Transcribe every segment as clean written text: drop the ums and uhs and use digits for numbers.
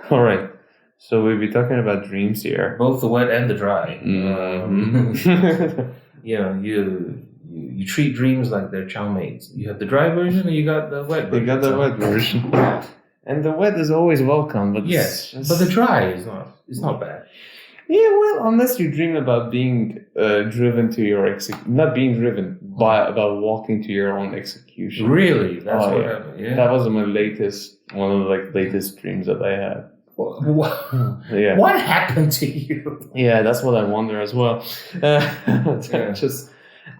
All right. So we'll be talking about dreams here. Both the wet and the dry. Mm-hmm. You treat dreams like they're chow mates. You have the dry version, and you got the wet version. You got the wet version. And the wet is always welcome, but yes, but the dry is not. It's not bad. Yeah, well, unless you dream about being driven to your not being driven, but about walking to your own execution. Really, that's what happened. Yeah, that was one of the latest dreams that I had. Yeah. What happened to you? Yeah, that's what I wonder as well.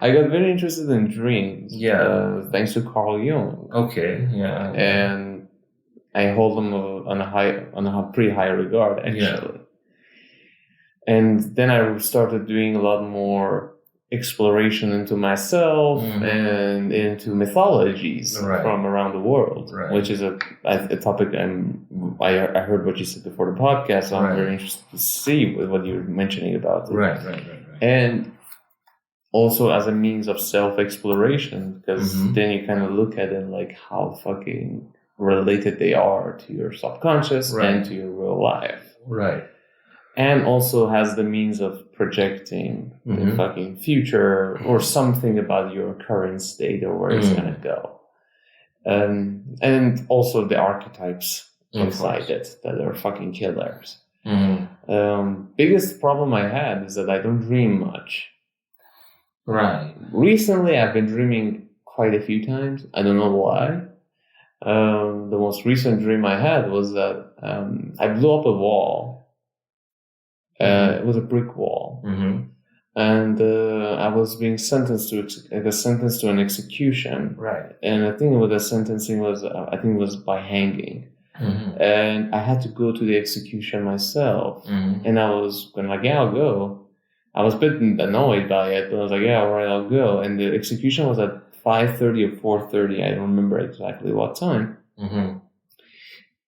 I got very interested in dreams. Yeah, thanks to Carl Jung. Okay. Yeah, and I hold them on a pretty high regard, actually. Yeah. And then I started doing a lot more exploration into myself and into mythologies from around the world, which is a topic I heard what you said before the podcast, so I'm very interested to see what you're mentioning about it. Right. And also as a means of self-exploration, because then you kind of look at it like how fucking related they are to your subconscious and to your real life. Right. And also has the means of projecting the fucking future or something about your current state or where it's going to go. And also the archetypes inside it that are fucking killers. Biggest problem I had is that I don't dream much. Right. Recently, I've been dreaming quite a few times. I don't know why. The most recent dream I had was that I blew up a wall. It was a brick wall, and I was being sentenced to an execution. Right. And I think what the sentencing was, was by hanging. And I had to go to the execution myself, and I was going like, yeah, I'll go. I was a bit annoyed by it, but I was like, yeah, all right, I'll go. And the execution was at 5:30 or 4:30. I don't remember exactly what time.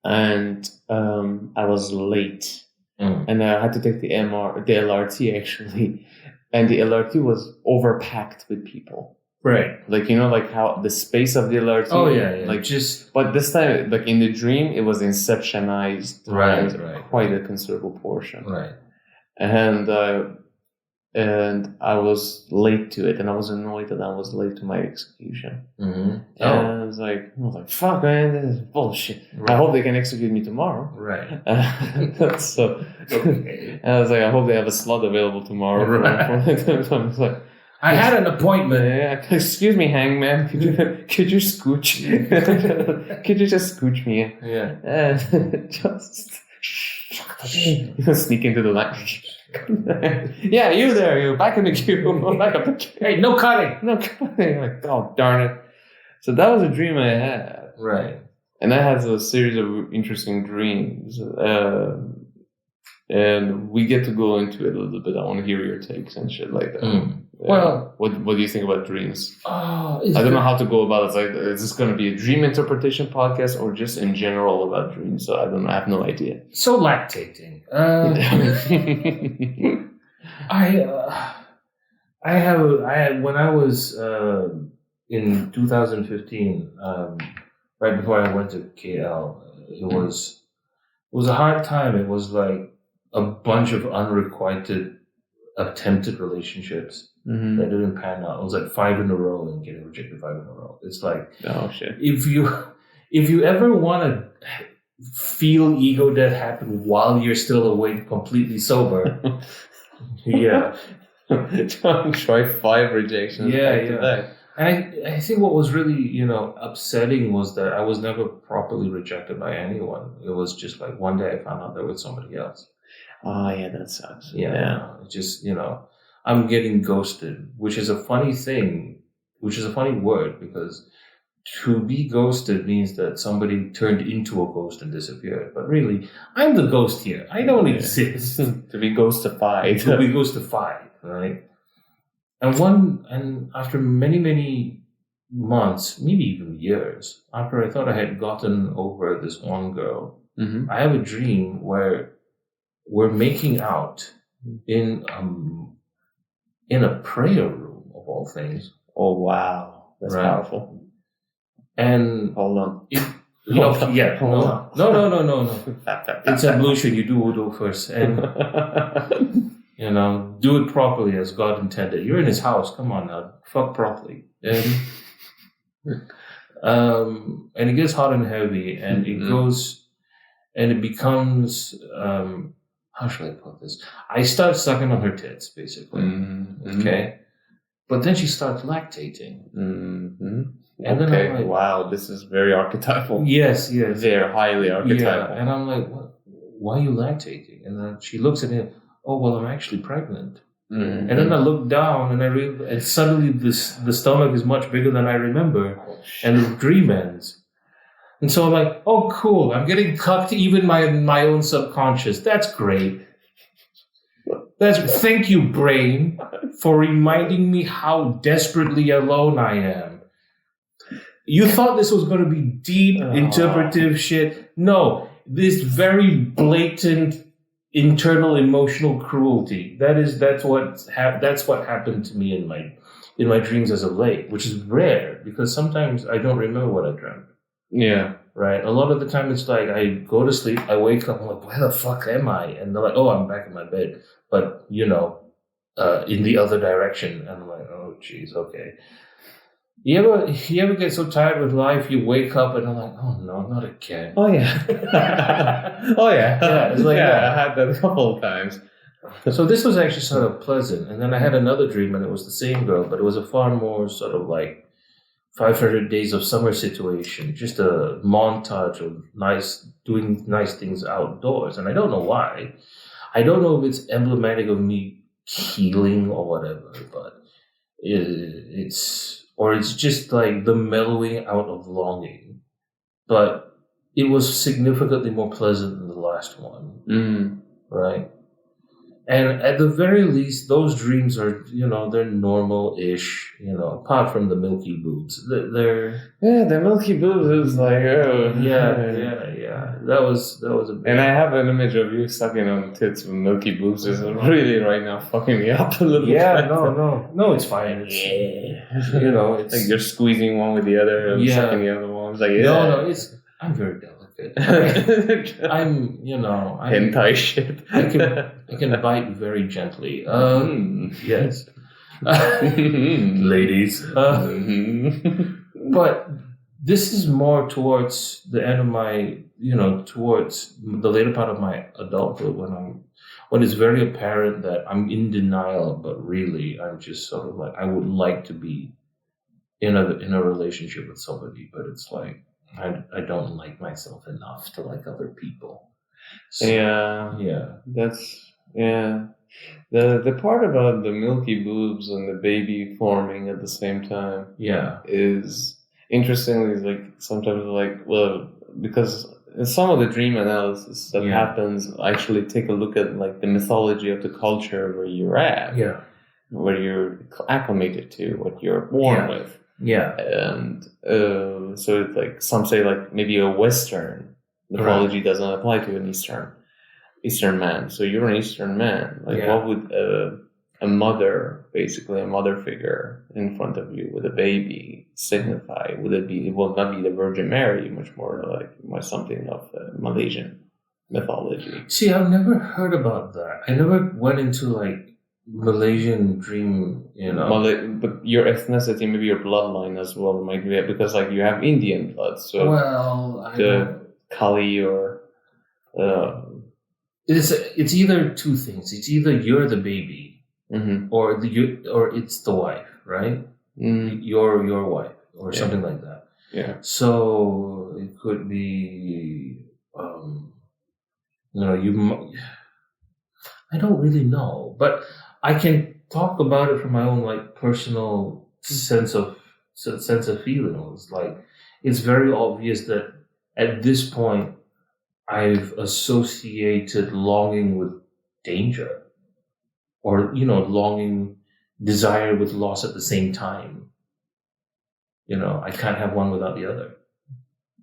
And I was late. And I had to take the LRT actually, and the LRT was overpacked with people. Right. Like, like how the space of the LRT. Oh yeah. Like but this time, like in the dream, it was inceptionized. Right. Quite a considerable portion. Right. And I was late to it, and I was annoyed that I was late to my execution. And I was like, fuck, man, this is bullshit. Right. I hope they can execute me tomorrow. Right. So, and I was like, I hope they have a slot available tomorrow. Right. So I was like, I had an appointment. Yeah, excuse me, hangman. Could you scooch? Could you just scooch me? Yeah. Just sneak into the line. Yeah, you there, you back in the queue. Back up the queue. Hey, no cutting. Like, oh, darn it. So that was a dream I had. Right. And I had a series of interesting dreams. And we get to go into it a little bit. I want to hear your takes and shit like that. Well, what do you think about dreams? I don't know how to go about it. It's like, is this going to be a dream interpretation podcast or just in general about dreams? So I don't know. I have no idea. So lactating. I had when I was in 2015, right before I went to KL, it was a hard time. It was like a bunch of unrequited attempted relationships that didn't pan out. It was like 5 in a row and getting rejected 5 in a row. It's like, oh shit. If you ever want to feel ego death happen while you're still awake, completely sober, yeah. Try 5 rejections. Yeah. And I think what was really, upsetting was that I was never properly rejected by anyone. It was just like one day I found out there was somebody else. Oh, yeah, that sucks. Yeah. It's just, I'm getting ghosted, which is a funny thing, which is a funny word, because to be ghosted means that somebody turned into a ghost and disappeared. But really, I'm the ghost here. I don't exist. To be ghostified. To be ghostified, right? And after many, many months, maybe even years, after I thought I had gotten over this one girl, I have a dream where we're making out in a prayer room of all things. Oh wow, that's powerful. And hold on. Yeah, no. It's ablution. You do wudu first, and do it properly as God intended. You're in His house. Come on now, fuck properly. And it gets hot and heavy, and it goes, and it becomes. How should I put this? I start sucking on her tits, basically. Okay, but then she starts lactating. And then I'm like, wow, this is very archetypal. Yes. They're highly archetypal. Yeah, and I'm like, what? Why are you lactating? And then she looks at me, oh, well, I'm actually pregnant. And then I look down and and suddenly the stomach is much bigger than I remember, and the dream ends. And so I'm like, oh, cool, I'm getting cucked even my own subconscious. That's great. Thank you, brain, for reminding me how desperately alone I am. You thought this was going to be deep, interpretive shit. No, this very blatant internal emotional cruelty. That's what happened to me in my dreams as of late, which is rare because sometimes I don't remember what I dreamt. Yeah. Right. A lot of the time it's like I go to sleep, I wake up, I'm like, where the fuck am I? And they're like, oh, I'm back in my bed, but in the other direction. And I'm like, oh, geez, okay. You ever get so tired with life, you wake up and I'm like, oh no, not again. Oh yeah. Oh yeah. Yeah, it's like that. I had that a couple of times. So this was actually sort of pleasant. And then I had another dream and it was the same girl, but it was a far more sort of like 500 Days of Summer situation. Just a montage of doing nice things outdoors. And I don't know why. I don't know if it's emblematic of me healing or whatever, but it's just like the mellowing out of longing. But it was significantly more pleasant than the last one. Right? And at the very least, those dreams are, they're normal-ish, apart from the milky boobs. The milky boobs is like, oh. Yeah. That was a bit. And I have an image of you sucking on tits with milky boobs is really right now fucking me up a little bit. No, it's fine. It's, it's like you're squeezing one with the other and sucking the other one. It's like, No, I'm very delicate. I'm, hentai shit. I can bite very gently. Yes. Ladies. But this is more towards the end of my, towards the later part of my adulthood when it's very apparent that I'm in denial, but really I'm just sort of like, I would like to be in a relationship with somebody, but it's like, I don't like myself enough to like other people. So, The part about the milky boobs and the baby forming at the same time is interestingly is like sometimes like, well, because in some of the dream analysis that happens, actually take a look at like the mythology of the culture where you're at, where you're acclimated to, what you're born with. Yeah. And so it's like some say like maybe a Western mythology doesn't apply to an Eastern man. So you're an Eastern man. Like what would a mother figure in front of you with a baby signify? It will not be the Virgin Mary, much more like something of Malaysian mythology. See, I've never heard about that. I never went into like Malaysian dream, but your ethnicity, maybe your bloodline as well might be, because like you have Indian blood, so Kali or it's either two things. It's either you're the baby, or it's the wife, right? Your wife or something like that. Yeah. So it could be, I don't really know, but I can talk about it from my own like personal sense of feelings. Like it's very obvious that at this point I've associated longing with danger, or desire with loss at the same time. I can't have one without the other.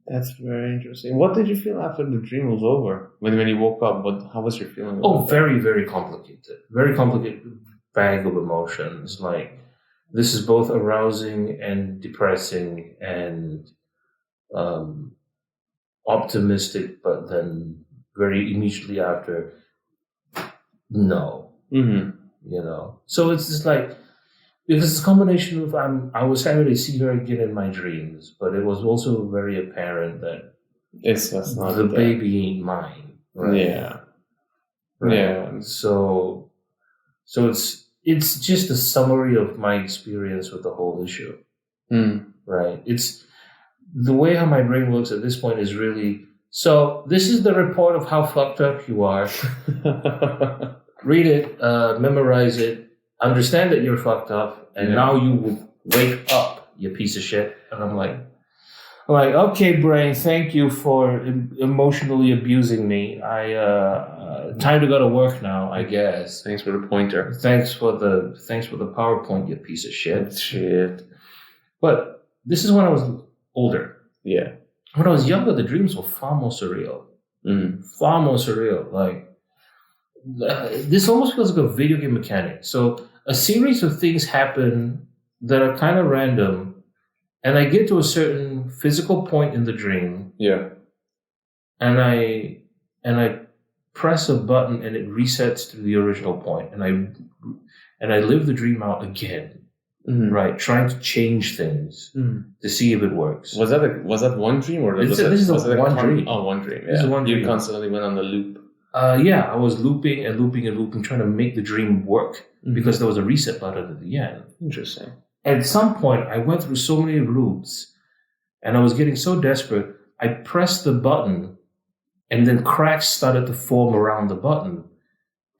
That's very interesting. What did you feel after the dream was over? When you woke up, how was your feeling? Very, very complicated. Very complicated bag of emotions. Like, this is both arousing and depressing and optimistic, but then very immediately after, no. Mm-hmm. So it's just like, because it's a combination of I was happy to see her again in my dreams, but it was also very apparent that It's just not the baby ain't mine. Right? Yeah. Right? Yeah. So it's just a summary of my experience with the whole issue. Right? It's the way how my brain works at this point is really, so this is the report of how fucked up you are. Read it, memorize it, understand that you're fucked up, and now you will wake up, you piece of shit. And I'm like, okay, brain, thank you for emotionally abusing me. Time to go to work now, I guess. Thanks for the pointer. Thanks for the PowerPoint, you piece of shit. Shit. But this is when I was older. Yeah. When I was younger, the dreams were far more surreal. Far more surreal. Like, this almost feels like a video game mechanic. So a series of things happen that are kind of random, and I get to a certain physical point in the dream. Yeah. And I press a button and it resets to the original point, and I live the dream out again. Right, trying to change things to see if it works. Was that one dream, or this is one dream? Oh, one dream. Yeah. This is one dream. You constantly went on the loop. I was looping and looping and looping, trying to make the dream work because there was a reset button at the end. Interesting. At some point, I went through so many loops, and I was getting so desperate. I pressed the button, and then cracks started to form around the button,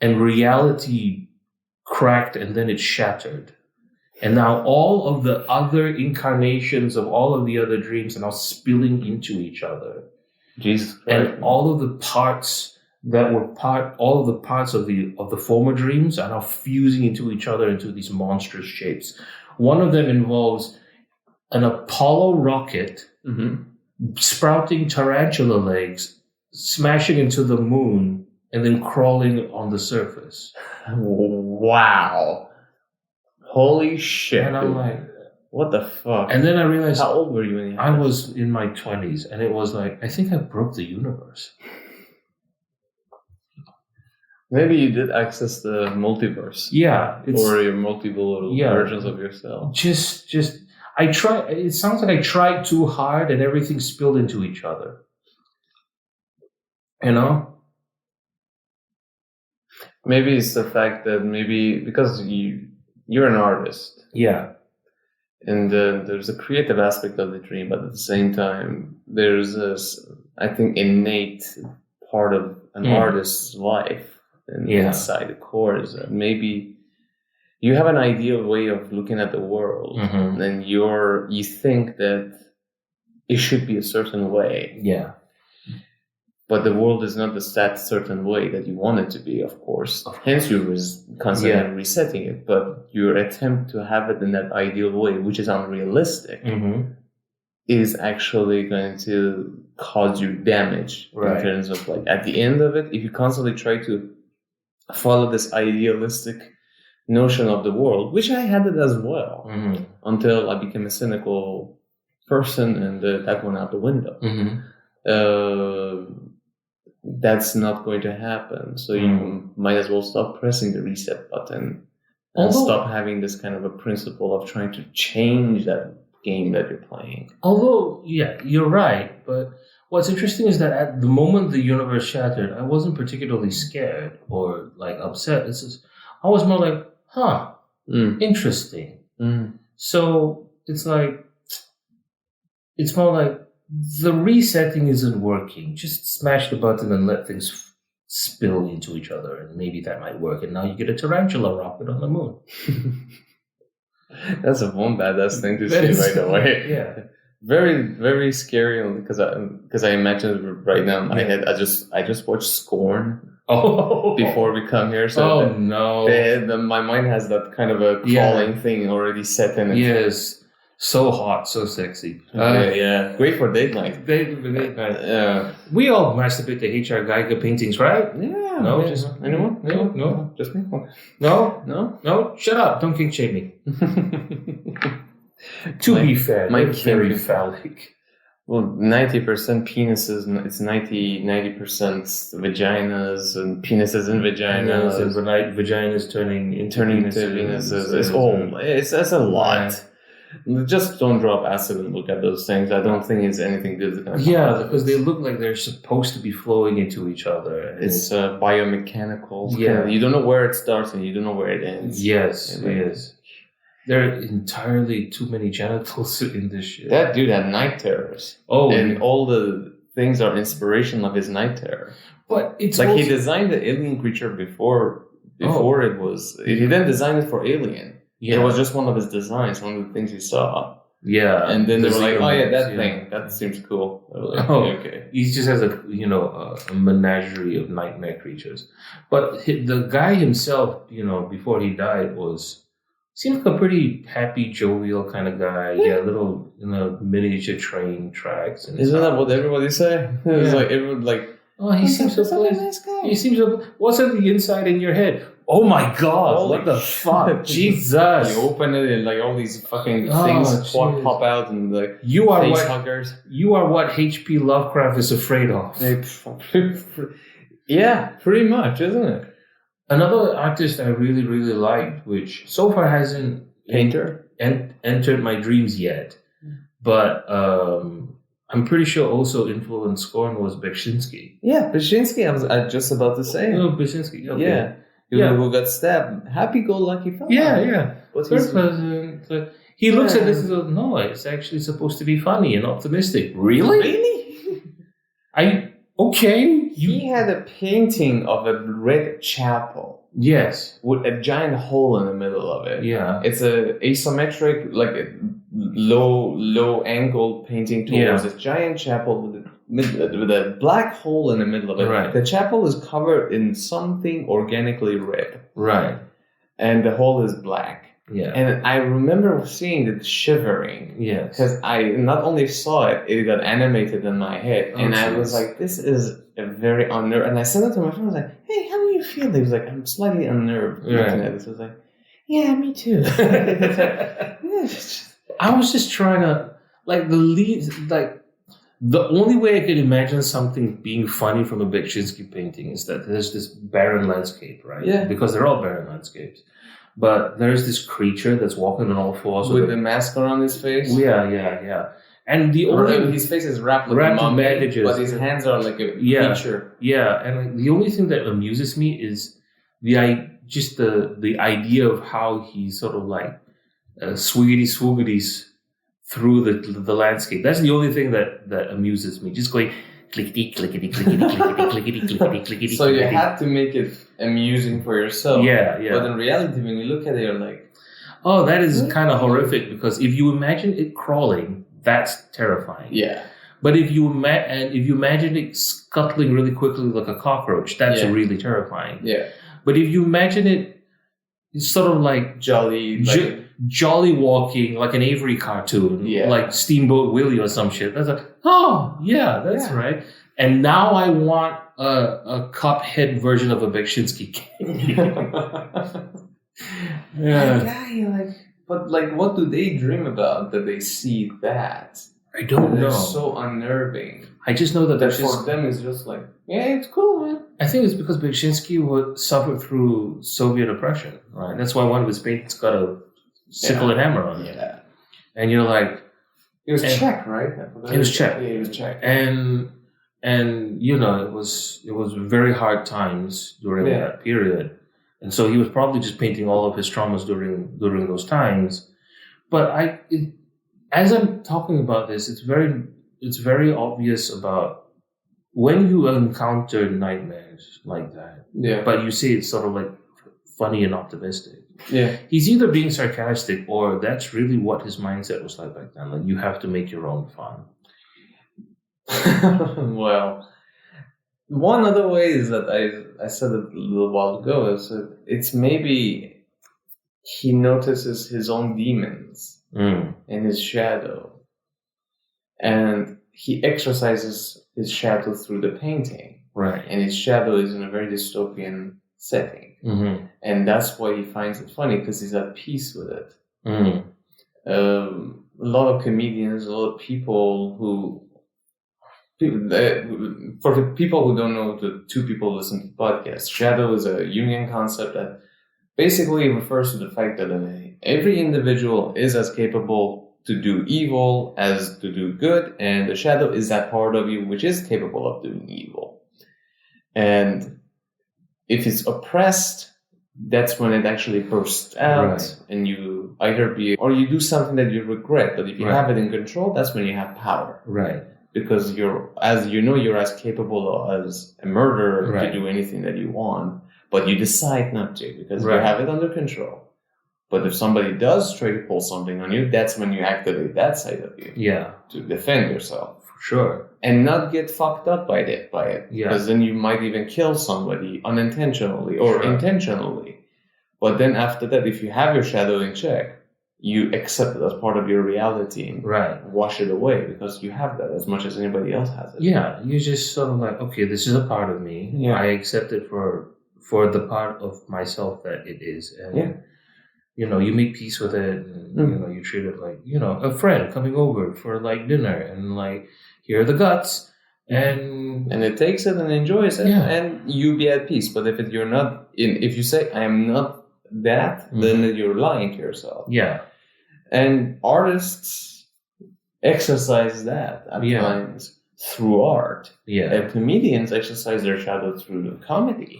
and reality cracked, and then it shattered. And now all of the other incarnations of all of the other dreams are now spilling into each other. Jesus Christ. And all of the parts that were all of the parts of the former dreams are now fusing into each other into these monstrous shapes. One of them involves an Apollo rocket sprouting tarantula legs, smashing into the moon, and then crawling on the surface. Wow. Holy shit. And I'm like, what the fuck? And then I realized, how old were you when you had I was in my 20s, and it was like, I think I broke the universe. Maybe you did access the multiverse. Yeah. Or your multiple versions of yourself. I try. It sounds like I tried too hard and everything spilled into each other. Maybe it's the fact that because you're an artist. Yeah. And there's a creative aspect of the dream, but at the same time, there's this, I think, innate part of an artist's life inside the core is that maybe you have an ideal way of looking at the world, and you think that it should be a certain way. Yeah. But the world is not that certain way that you want it to be, of course. Hence, you're constantly resetting it. But your attempt to have it in that ideal way, which is unrealistic, is actually going to cause you damage in terms of, like, at the end of it, if you constantly try to follow this idealistic notion of the world, which I had it as well, until I became a cynical person, and that went out the window. That's not going to happen. So you might as well stop pressing the reset button and stop having this kind of a principle of trying to change that game that you're playing. Although, you're right. But what's interesting is that at the moment the universe shattered, I wasn't particularly scared or like upset. I was more like, interesting. So it's more like, the resetting isn't working. Just smash the button and let things spill into each other, and maybe that might work. And now you get a tarantula rocket on the moon. That's one badass thing to say right away. Yeah, very, very scary. Because I imagine right now in my head, I just watched Scorn. Before we come here, so my mind has that kind of a crawling thing already set in it. Yes. So hot, so sexy. Great for date night. Yeah. We all masturbate to H.R. Geiger paintings, right? Yeah. No, just anyone? No, just me. No. Shut up! Don't kink shame me. To be fair, my very phallic. Well, 90% penises, it's 90% vaginas and penises and vaginas. And vaginas turning into penises. It's a lot. Just don't drop acid and look at those things. I don't think it's anything good. Because they look like they're supposed to be flowing into each other. It's biomechanical. Yeah. You don't know where it starts and you don't know where it ends. Yes, yes. There are entirely too many genitals in this shit. That dude had night terrors. Oh, and all the things are inspiration of his night terror. But it's like he designed the alien creature before it was. He didn't design it for Alien. Yeah. It was just one of his designs, one of the things he saw. Yeah. And then they were like, oh yeah, that thing. That seems cool. Like, okay. He just has a menagerie of nightmare creatures. But the guy himself, before he died seemed like a pretty happy, jovial kind of guy. Yeah, little, miniature train tracks. And isn't that what everybody say? It's like everyone oh, he seems so nice guy. He seems so. What's on the inside in your head? Oh my God! What the fuck? Jesus! You open it and all these fucking things pop out and you are face huggers. You are what H.P. Lovecraft is afraid of. Yeah, pretty much, isn't it? Another artist I really, really liked, which so far hasn't entered my dreams yet, but I'm pretty sure also influenced Scorn was Beksinski. Yeah, Beksinski. I was just about to say. Oh, Beksinski. Okay. Yeah. Who got stabbed? Happy-go-lucky fellow. Yeah. But he looks at this and goes, "No, it's actually supposed to be funny and optimistic." Really? Okay. He had a painting of a red chapel. Yes. With a giant hole in the middle of it. Yeah. It's a asymmetric, a low angle painting towards a giant chapel with a black hole in the middle of it. Right. The chapel is covered in something organically red. Right. And the hole is black. Yeah. And I remember seeing it shivering. Yes. Because I not only saw it, it got animated in my head. And I was like, this is a very unnerved. And I sent it to my friend. I was like, hey, how do you feel? He was like, I'm slightly unnerved looking at this. I was like, yeah, me too. I was just trying to, the only way I could imagine something being funny from a Beksinski painting is that there's this barren landscape, right? Yeah. Because they're all barren landscapes. But there's this creature that's walking on all fours. With a mask around his face? Yeah. And his face is wrapped in bandages. But his hands are like a creature. Yeah, and the only thing that amuses me is the idea of how he sort of swoogity through the landscape. That's the only thing that amuses me. Just going clickety, clickety, clickety, clickety, clickety, clickety, clickety. So you had to make it amusing for yourself. Yeah. But in reality, when you look at it, you're like, oh, that is kind of horrific, because if you imagine it crawling, that's terrifying. Yeah. But if you imagine it scuttling really quickly like a cockroach, that's really terrifying. Yeah. But if you imagine it sort of like jolly walking, like an Avery cartoon, like Steamboat Willie or some shit, that's like, oh yeah, that's right. And now I want a Cuphead version of a Beksinski cake. But what do they dream about that they see that? I don't know. They're so unnerving. I just know that for them it's just like, yeah, it's cool, man. I think it's because Beksinski suffered through Soviet oppression, right? That's why one of his paintings got a sickle and hammer on it. Yeah. And you're like... It was Czech, right? It was Czech. Yeah, it was Czech. And it was very hard times during that period. And so he was probably just painting all of his traumas during those times. But as I'm talking about this, it's very obvious about when you encounter nightmares like that. Yeah. But you see it's sort of like funny and optimistic. Yeah. He's either being sarcastic or that's really what his mindset was like back then. Like, you have to make your own fun. Well, one other way is that I said it a little while ago is that it's maybe he notices his own demons in his shadow, and he exercises his shadow through the painting. Right. And his shadow is in a very dystopian setting. Mm-hmm. And that's why he finds it funny, because he's at peace with it. Mm-hmm. A lot of comedians, a lot of people who For the people who don't know, the two people listen to the podcast, shadow is a Jungian concept that basically refers to the fact that every individual is as capable to do evil as to do good, and the shadow is that part of you which is capable of doing evil. And if it's oppressed, that's when it actually bursts out, and you either or you do something that you regret. But if you have it in control, that's when you have power. Right. Because you're as capable as a murderer to do anything that you want, but you decide not to because you have it under control. But if somebody does try to pull something on you, that's when you activate that side of you. Yeah. To defend yourself. For sure. And not get fucked up by it. Yeah. Because then you might even kill somebody unintentionally or intentionally. But then after that, if you have your shadow in check, you accept it as part of your reality and wash it away because you have that as much as anybody else has it. Yeah. You just sort of like, okay, this is a part of me. Yeah. I accept it for the part of myself that it is. And you make peace with it, and you treat it like, a friend coming over for like dinner, and like, here are the guts, and it takes it and enjoys it, and you be at peace. But if you say I am not that, then you're lying to yourself. Yeah, and artists exercise that at times through art. Yeah, and comedians exercise their shadow through comedy.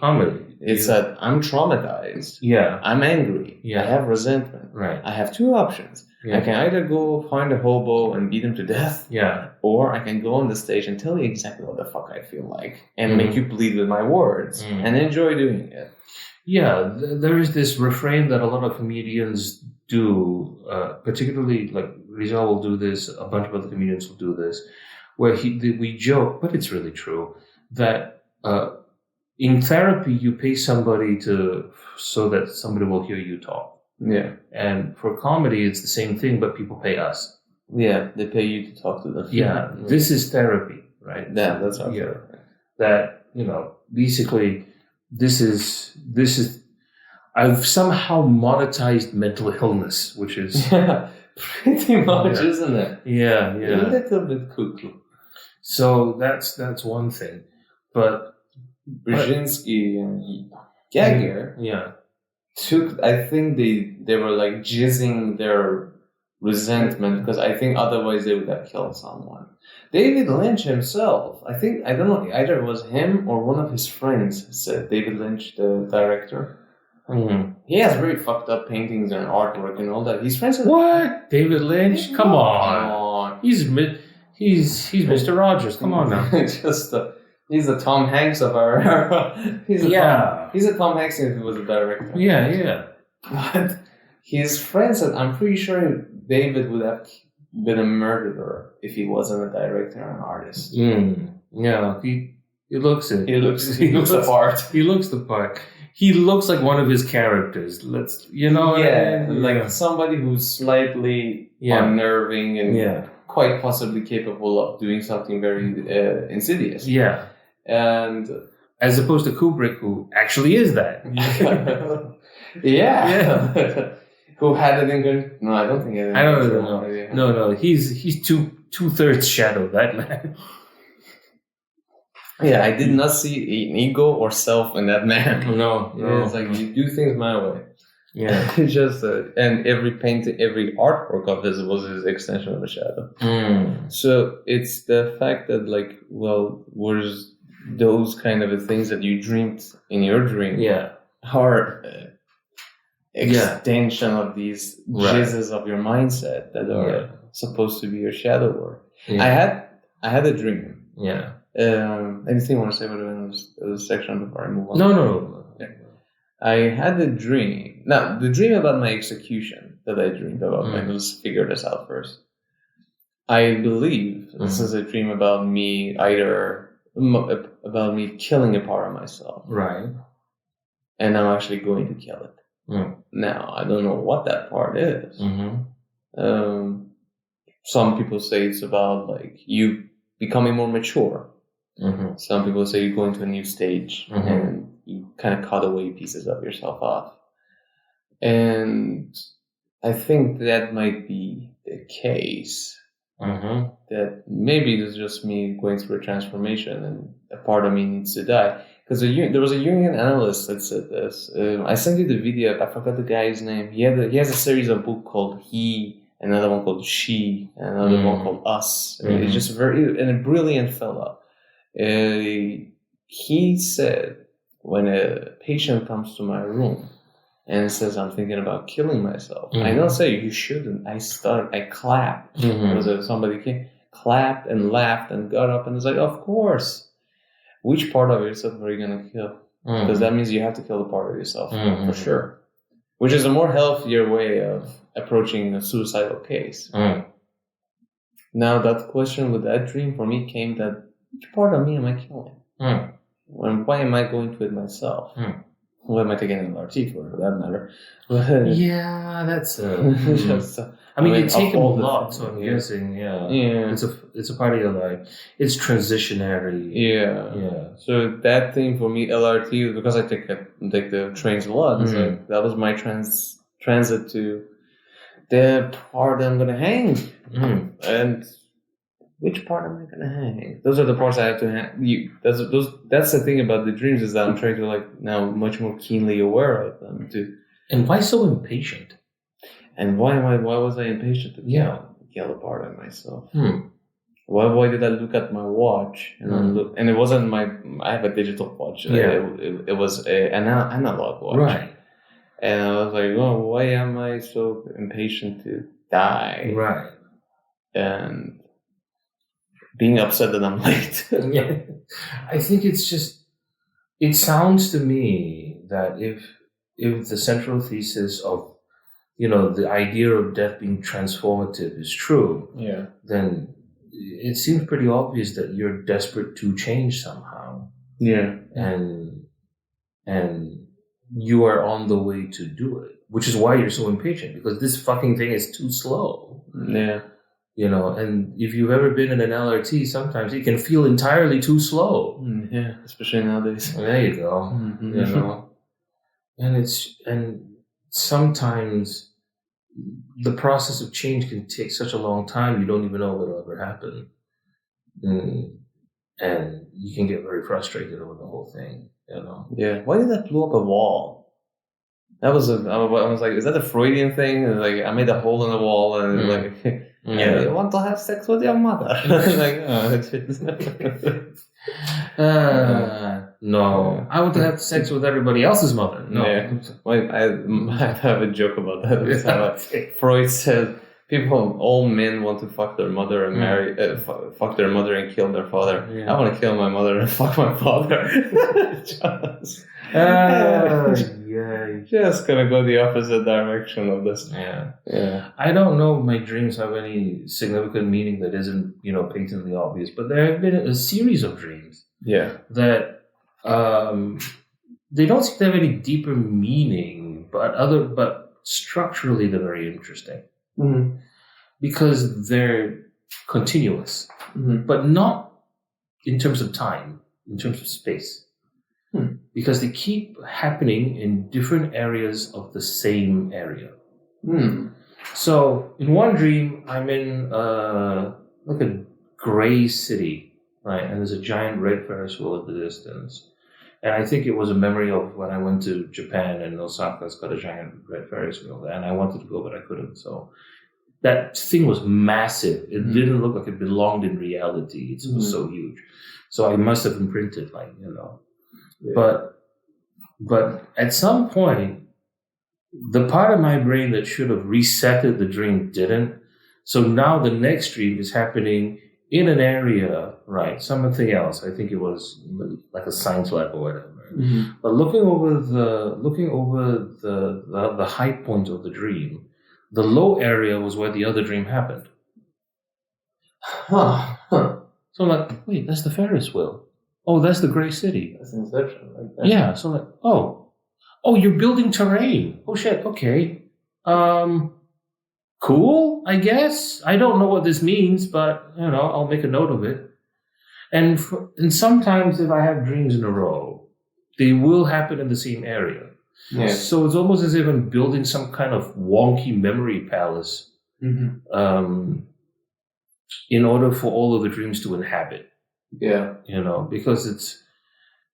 It's that I'm traumatized. Yeah. I'm angry. Yeah. I have resentment. Right. I have two options. Yeah. I can either go find a hobo and beat him to death. Yeah. Or I can go on the stage and tell you exactly what the fuck I feel like and make you bleed with my words and enjoy doing it. Yeah. There is this refrain that a lot of comedians do, particularly like Rizal will do this, a bunch of other comedians will do this, where we joke, but it's really true, that in therapy, you pay somebody so that somebody will hear you talk. Yeah. And for comedy, it's the same thing, but people pay us. Yeah, they pay you to talk to them. Yeah, this is therapy, right? Yeah, that's our therapy. That, basically, this is. I've somehow monetized mental illness, which is pretty much, isn't it? Yeah, a little bit cuckoo. So that's one thing, but. Brzezinski and Gagger took, I think they were like jizzing their resentment because I think otherwise they would have killed someone. David Lynch himself, I don't know, either it was him or one of his friends said, David Lynch, the director. Mm-hmm. He has very fucked up paintings and artwork and all that. His friends said, what? David Lynch? Come on. He's Mr. Rogers. Come on now. He's the Tom Hanks of our era. He's a Tom Hanks if he was a director. Yeah. But his friend said, I'm pretty sure David would have been a murderer if he wasn't a director and an artist. Yeah, he looks it. He looks the part. He looks the part. He looks like one of his characters. Like somebody who's slightly unnerving and quite possibly capable of doing something very insidious. Yeah. And as opposed to Kubrick, who actually is that. Yeah. Who had it in good? No, I don't think it. I don't know. No. He's 2/3 shadow. That man. Yeah, I did not see an ego or self in that man. No. It's like you do things my way. Yeah. Just and every painting, every artwork of his was his extension of a shadow. So it's the fact that where's those kind of things that you dreamed in your dream are extension of these jizzes of your mindset that are supposed to be your shadow work. I had a dream. Yeah. Anything you want to say about the section before I move on? No. Yeah. I had a dream. Now, the dream about my execution that I dreamed about, let's figure this out first. I believe this is a dream about me about me killing a part of myself. Right. And I'm actually going to kill it. Now, I don't know what that part is. Some people say it's about you becoming more mature. Some people say you're going to a new stage and you kind of cut away pieces of yourself off. And I think that might be the case. that maybe it's just me going through a transformation and a part of me needs to die. Because there was a Jungian analyst that said this. I sent you the video. I forgot the guy's name. He has a series of books called He, another one called She, and another one called Us. It's just a brilliant fellow. He said, when a patient comes to my room and says, I'm thinking about killing myself, I don't say you shouldn't. I clapped. Somebody came, clapped and laughed and got up and was like, of course. Which part of yourself are you going to kill? Because that means you have to kill the part of yourself, for sure. Which is a more healthier way of approaching a suicidal case. Now, that question with that dream for me came that, which part of me am I killing? Why am I going to it myself? Why am I taking an LRT for that matter? Yeah, that's I mean, you take a lot, so I'm guessing, it's a part of your life. It's transitionary. Yeah. So that thing for me, LRT, because I take the trains a lot. It's like that was my transit to the part I'm gonna hang. And which part am I gonna hang? Those are the parts I have to hang. That's the thing about the dreams, is that I'm trying to now much more keenly aware of them too. And why so impatient? And why was I impatient to kill a part of myself? Why did I look at my watch and it wasn't I have a digital watch. It was an analog watch. Right. And I was like, oh, why am I so impatient to die? Right. And being upset that I'm late. I think it sounds to me that if the central thesis of, the idea of death being transformative is true, then it seems pretty obvious that you're desperate to change somehow. Yeah. And you are on the way to do it, which is why you're so impatient, because this fucking thing is too slow. Yeah. And if you've ever been in an LRT, sometimes it can feel entirely too slow. Yeah, especially nowadays. There you go. And sometimes the process of change can take such a long time, you don't even know what'll ever happen. And you can get very frustrated over the whole thing, Yeah. Why did that blow up a wall? That was I was like, is that a Freudian thing? And I made a hole in the wall and you want to have sex with your mother? No. I want to have sex with everybody else's mother. No. Yeah. I have a joke about that. Freud said all men want to fuck their mother and marry, fuck their mother and kill their father. Yeah. I want to kill my mother and fuck my father. Just gonna go the opposite direction of this. Yeah. I don't know if my dreams have any significant meaning that isn't, patently obvious, but there have been a series of dreams. Yeah. That they don't seem to have any deeper meaning, but structurally they're very interesting. Because they're continuous, but not in terms of time, in terms of space. Because they keep happening in different areas of the same area. So in one dream, I'm in a gray city, right? And there's a giant red Ferris wheel at the distance. And I think it was a memory of when I went to Japan, and Osaka's got a giant red Ferris wheel there, and I wanted to go, but I couldn't. So that thing was massive. It didn't look like it belonged in reality. It was so huge. So I must have imprinted, Yeah. But at some point, the part of my brain that should have resetted the dream didn't. So now the next dream is happening in an area, right? Something else. I think it was like a science lab or whatever. But looking over the high point of the dream, the low area was where the other dream happened. So I'm like, wait, that's the Ferris wheel. Oh, that's the gray city. That's Inception. Yeah. So I'm like, oh, you're building terrain. Oh shit. Okay. Cool, I guess. I don't know what this means, but I'll make a note of it. And sometimes if I have dreams in a row, they will happen in the same area. Yeah. So it's almost as if I'm building some kind of wonky memory palace in order for all of the dreams to inhabit. Yeah.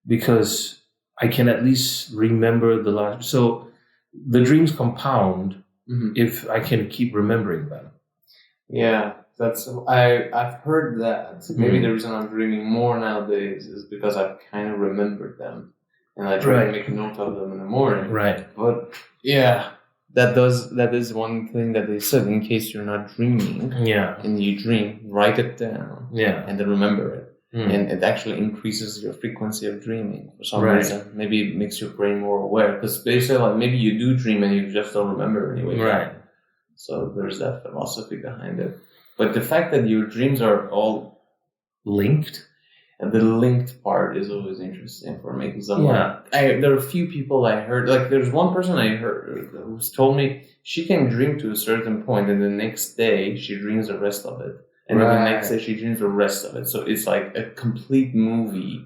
Because I can at least remember the last. So the dreams compound if I can keep remembering them. Yeah, I've heard that. Maybe the reason I'm dreaming more nowadays is because I've kind of remembered them, and I try to make a note of them in the morning. Right. But yeah, that is one thing that they said. In case you're not dreaming, and you dream, write it down. And then remember it. And it actually increases your frequency of dreaming for some reason. Maybe it makes your brain more aware. Because they say like maybe you do dream and you just don't remember anyway. Right. So there's that philosophy behind it. But the fact that your dreams are all linked, and the linked part is always interesting for me. Because there are a few people I heard. Like there's one person I heard who's told me she can dream to a certain point, and the next day she dreams the rest of it. And then the next day she dreams the rest of it. So it's like a complete movie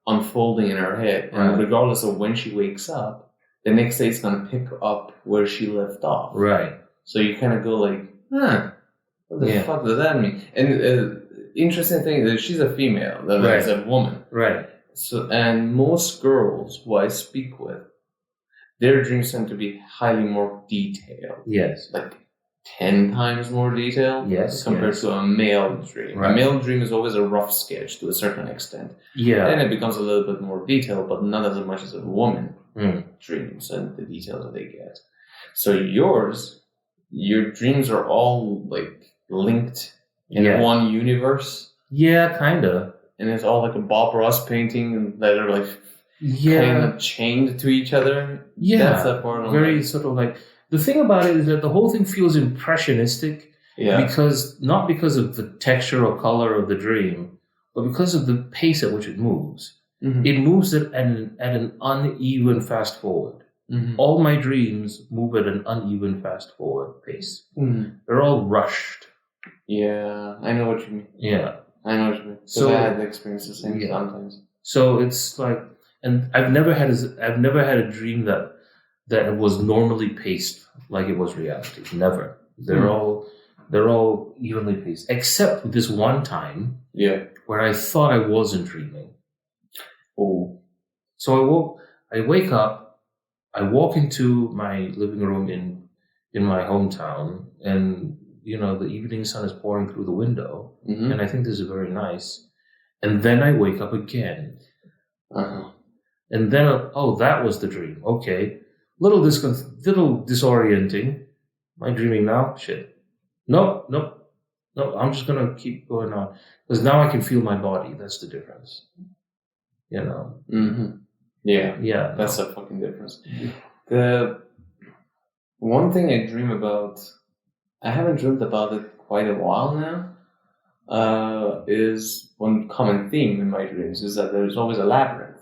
unfolding in her head. And regardless of when she wakes up, the next day it's going to pick up where she left off. Right. So you kind of go like, what the fuck does that mean? And interesting thing is she's a female, that is a woman. Right. So, and most girls who I speak with, their dreams tend to be highly more detailed. Yes. Like 10 times more detailed compared to a male dream. Right. A male dream is always a rough sketch to a certain extent. Yeah. Then it becomes a little bit more detailed, but not as much as a woman dreams and the details that they get. So your dreams are all like linked in one universe. Yeah, kind of. And it's all like a Bob Ross painting that are like kind of chained to each other. Yeah. That's that part. Very sort of like... The thing about it is that the whole thing feels impressionistic not because of the texture or color of the dream, but because of the pace at which it moves. It moves at an uneven fast forward. All my dreams move at an uneven fast forward pace. They're all rushed. Yeah, I know what you mean. Yeah. I know what you mean. So I had the experience the same sometimes. So it's like, and I've never had a dream that was normally paced like it was reality. Never. They're all evenly paced, except this one time where I thought I wasn't dreaming. Oh. So I wake up, I walk into my living room in my hometown, and the evening sun is pouring through the window, and I think this is very nice. And then I wake up again. And then that was the dream. Okay. Little disorienting. Am I dreaming now? Shit. No, I'm just going to keep going on. Because now I can feel my body. That's the difference. Yeah. Yeah. That's a fucking difference. The one thing I dream about, I haven't dreamed about it quite a while now, is one common theme in my dreams is that there's always a labyrinth.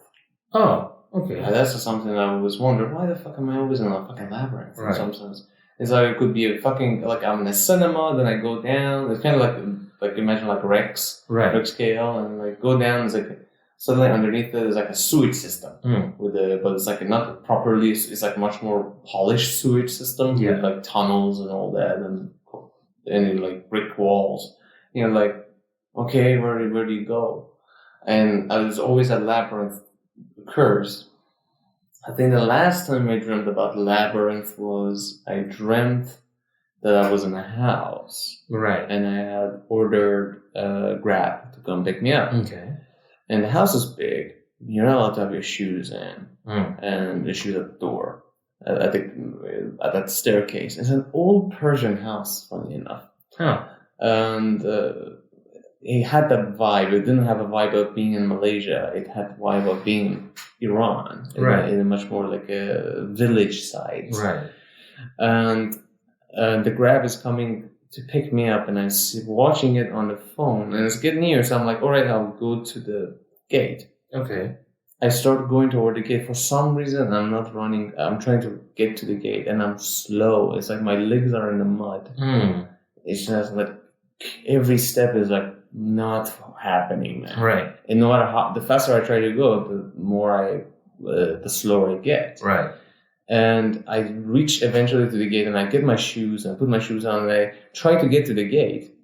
Oh. Okay. That's just something I always wonder. Why the fuck am I always in a fucking labyrinth? In some sense, it's like it could be a fucking like I'm in a cinema, then I go down. It's kind of like imagine like Rex scale, and like go down. It's like suddenly underneath it is like a sewage system but it's like not properly. It's like much more polished sewage system with like tunnels and all that, and like brick walls. Like okay, where do you go? And there's always a labyrinth occurs. I think the last time I dreamt about labyrinth was I dreamt that I was in a house. Right. And I had ordered Grab to come pick me up. Okay. And the house is big. You're not allowed to have your shoes in. And the shoes at the door. At that staircase. It's an old Persian house, funny enough. And it had that vibe. It didn't have a vibe of being in Malaysia. It had the vibe of being in Iran, in a much more like a village side. Right. And the Grab is coming to pick me up, and I'm watching it on the phone, and it's getting near. So I'm like, all right, I'll go to the gate. Okay. I start going toward the gate. For some reason, I'm not running. I'm trying to get to the gate, and I'm slow. It's like my legs are in the mud. It's just like every step is like not happening, man. Right. And no matter how, the faster I try to go, the slower I get. Right. And I reach eventually to the gate, and I get my shoes, and I put my shoes on, and I try to get to the gate.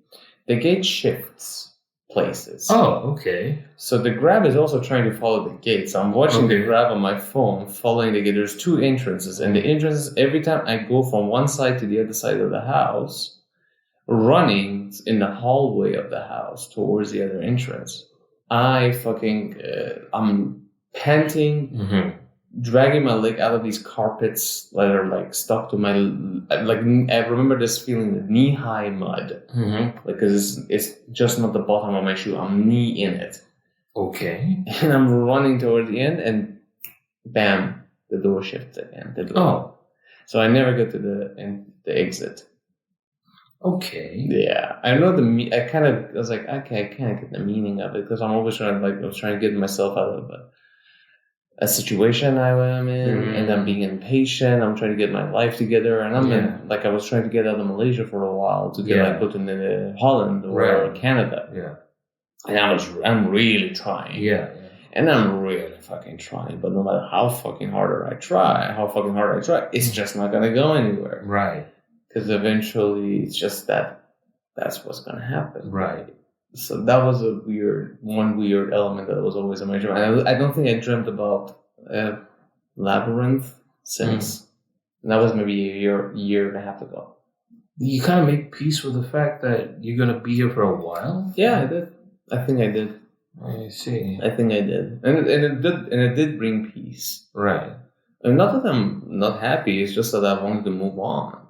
the gate shifts places. Oh, okay. So the grab is also trying to follow the gate. So I'm watching the grab on my phone, following the gate. There's 2 entrances, and the entrances, every time I go from one side to the other side of the house, running in the hallway of the house towards the other entrance, I'm panting, dragging my leg out of these carpets that are like stuck to my, like, I remember this feeling of knee-high mud, because it's just not the bottom of my shoe. I'm knee in it. Okay. And I'm running toward the end, and bam, the door shifts again. So I never get to the exit. Okay. Yeah, I know I was like, okay, I kind of get the meaning of it, because I'm always trying to get myself out of a situation I am in, and I'm being impatient. I'm trying to get my life together, and I was trying to get out of Malaysia for a while to go to Holland or Canada. Yeah. And I'm really trying. Yeah. And I'm really fucking trying, but no matter how fucking hard I try, it's just not gonna go anywhere. Right. Because eventually it's just that's what's gonna happen. Right. So that was one weird element that was always in my dream. And I don't think I dreamt about Labyrinth since. And that was maybe a year and a half ago. You kind of make peace with the fact that you're going to be here for a while? Yeah, I did. I think I did. I see. I think I did. And it did bring peace. Right. And not that I'm not happy, it's just that I wanted to move on.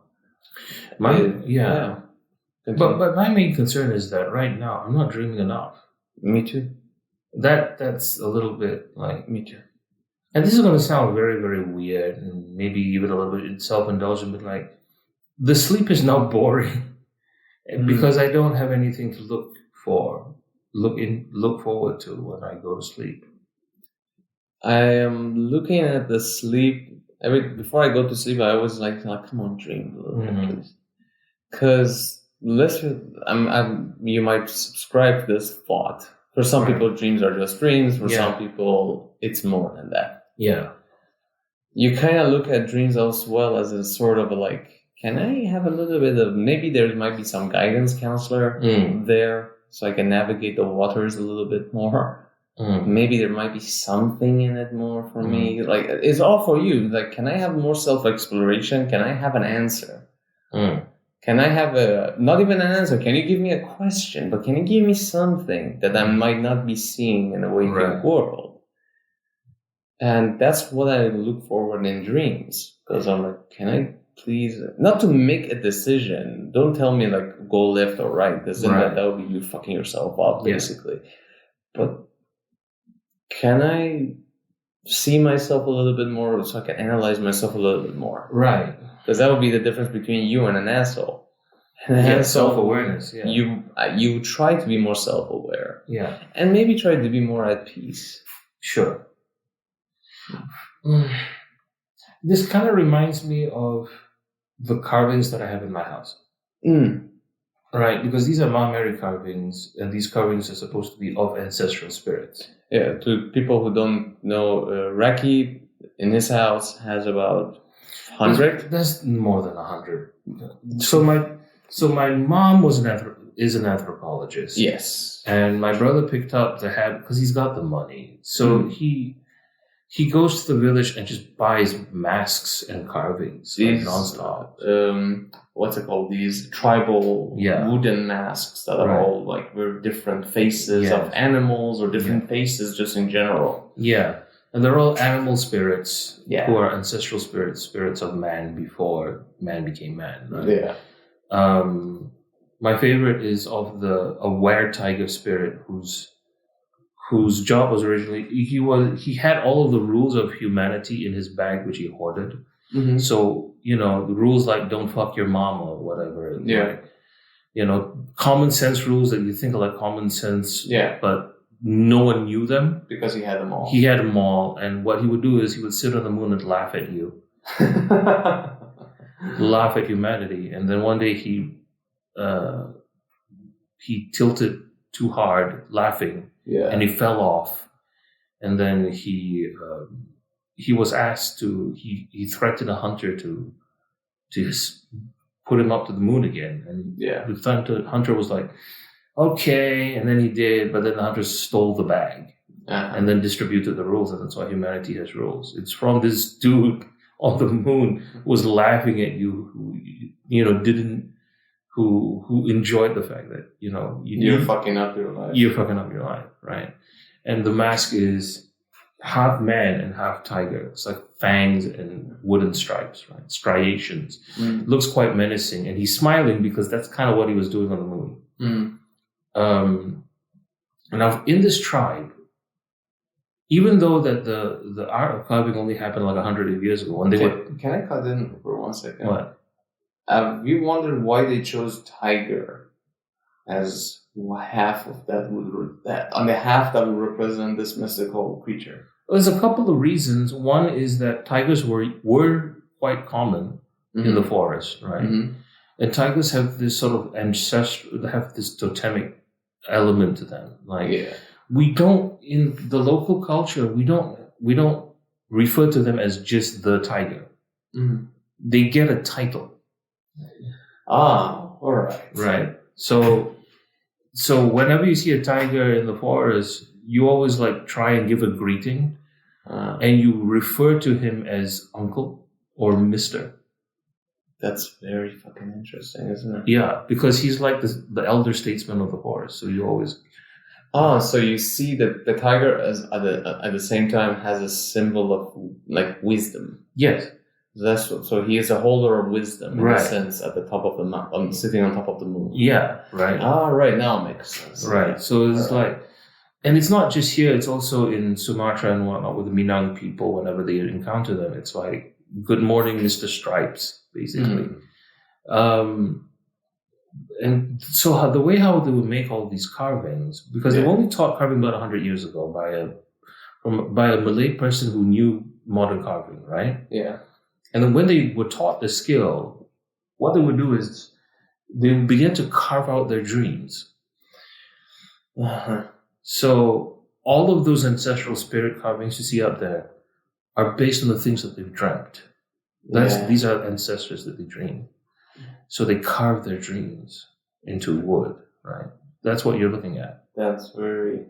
But my main concern is that right now I'm not dreaming enough. Me too. That's a little bit like... Me too. And this is going to sound very, very weird and maybe even a little bit self-indulgent, but like, the sleep is now boring because I don't have anything to look forward to when I go to sleep. I am looking at the sleep before I go to sleep. I always like come on, dream a little bit, please. Because you might subscribe to this thought. For some people, dreams are just dreams. For some people, it's more than that. Yeah. You kind of look at dreams as well as a sort of can I have a little bit of, maybe there might be some guidance counselor there so I can navigate the waters a little bit more. Maybe there might be something in it more for me. It's all for you. Can I have more self-exploration? Can I have an answer? Can I have not even an answer? Can you give me a question? But can you give me something that I might not be seeing in the waking world? And that's what I look forward in dreams. Because I'm like, can I please, not to make a decision. Don't tell me go left or right. Because then that would be you fucking yourself up, basically. But can I see myself a little bit more so I can analyze myself a little bit more? Right. Because that would be the difference between you and an asshole. Self-awareness. Yeah. You try to be more self-aware. Yeah. And maybe try to be more at peace. Sure. This kind of reminds me of the carvings that I have in my house. Right, because these are Mahameri carvings, and these carvings are supposed to be of ancestral spirits. Yeah, to people who don't know, Raki in his house has about 100. That's more than 100. So my mom is an anthropologist. Yes, and my brother picked up the habit because he's got the money. So he goes to the village and just buys masks and carvings nonstop. What's it called? These tribal wooden masks that are all very different faces of animals or different faces just in general. Yeah. And they're all animal spirits who are ancestral spirits of man before man became man. Right? Yeah. My favorite is of a were-tiger spirit whose job was originally he had all of the rules of humanity in his bag, which he hoarded. Mm-hmm. So, the rules like don't fuck your mama or whatever. Yeah. Common sense rules that you think are like common sense. Yeah. But no one knew them. Because he had them all. He had them all. And what he would do is he would sit on the moon and laugh at you. Laugh at humanity. And then one day he tilted too hard laughing. Yeah. And he fell off. And then he was asked he threatened a hunter to put him up to the moon again. And the hunter was like, okay, and then he did, but then the hunter stole the bag and then distributed the rules, and that's why humanity has rules. It's from this dude on the moon who was laughing at you, who enjoyed the fact that, you're fucking up your life. You're fucking up your life, right? And the mask is half man and half tiger. It's like fangs and wooden stripes, right? Striations. It looks quite menacing, and he's smiling because that's kind of what he was doing on the moon. Now, in this tribe, even though that the art of carving only happened like 100 years ago, when Can I cut in for 1 second? What? Have you wondered why they chose tiger as half of that half that would represent this mystical creature? There's a couple of reasons. One is that tigers were quite common in the forest, right? And tigers have this sort of have this totemic element to them. We don't, in the local culture, we don't refer to them as just the tiger. They get a title. All right. Right. So whenever you see a tiger in the forest, you always try and give a greeting, and you refer to him as uncle or mister. That's very fucking interesting, isn't it? Yeah, because he's like the elder statesman of the forest. So you always. So you see that the tiger at the same time has a symbol of wisdom. Yes. So he is a holder of wisdom in a sense at the top of the mountain, sitting on top of the moon. Yeah, right. Right, now it makes sense. Right. So it's and it's not just here, it's also in Sumatra and whatnot with the Minang people. Whenever they encounter them, it's like, good morning, Mr. Stripes, basically. And so the way how they would make all these carvings, because they only taught carving about 100 years ago by a Malay person who knew modern carving, right? Yeah. And then when they were taught the skill, what they would do is they would begin to carve out their dreams. So all of those ancestral spirit carvings you see up there are based on the things that they've dreamt. These are ancestors that they dream. So they carve their dreams into wood, right? That's what you're looking at. That's very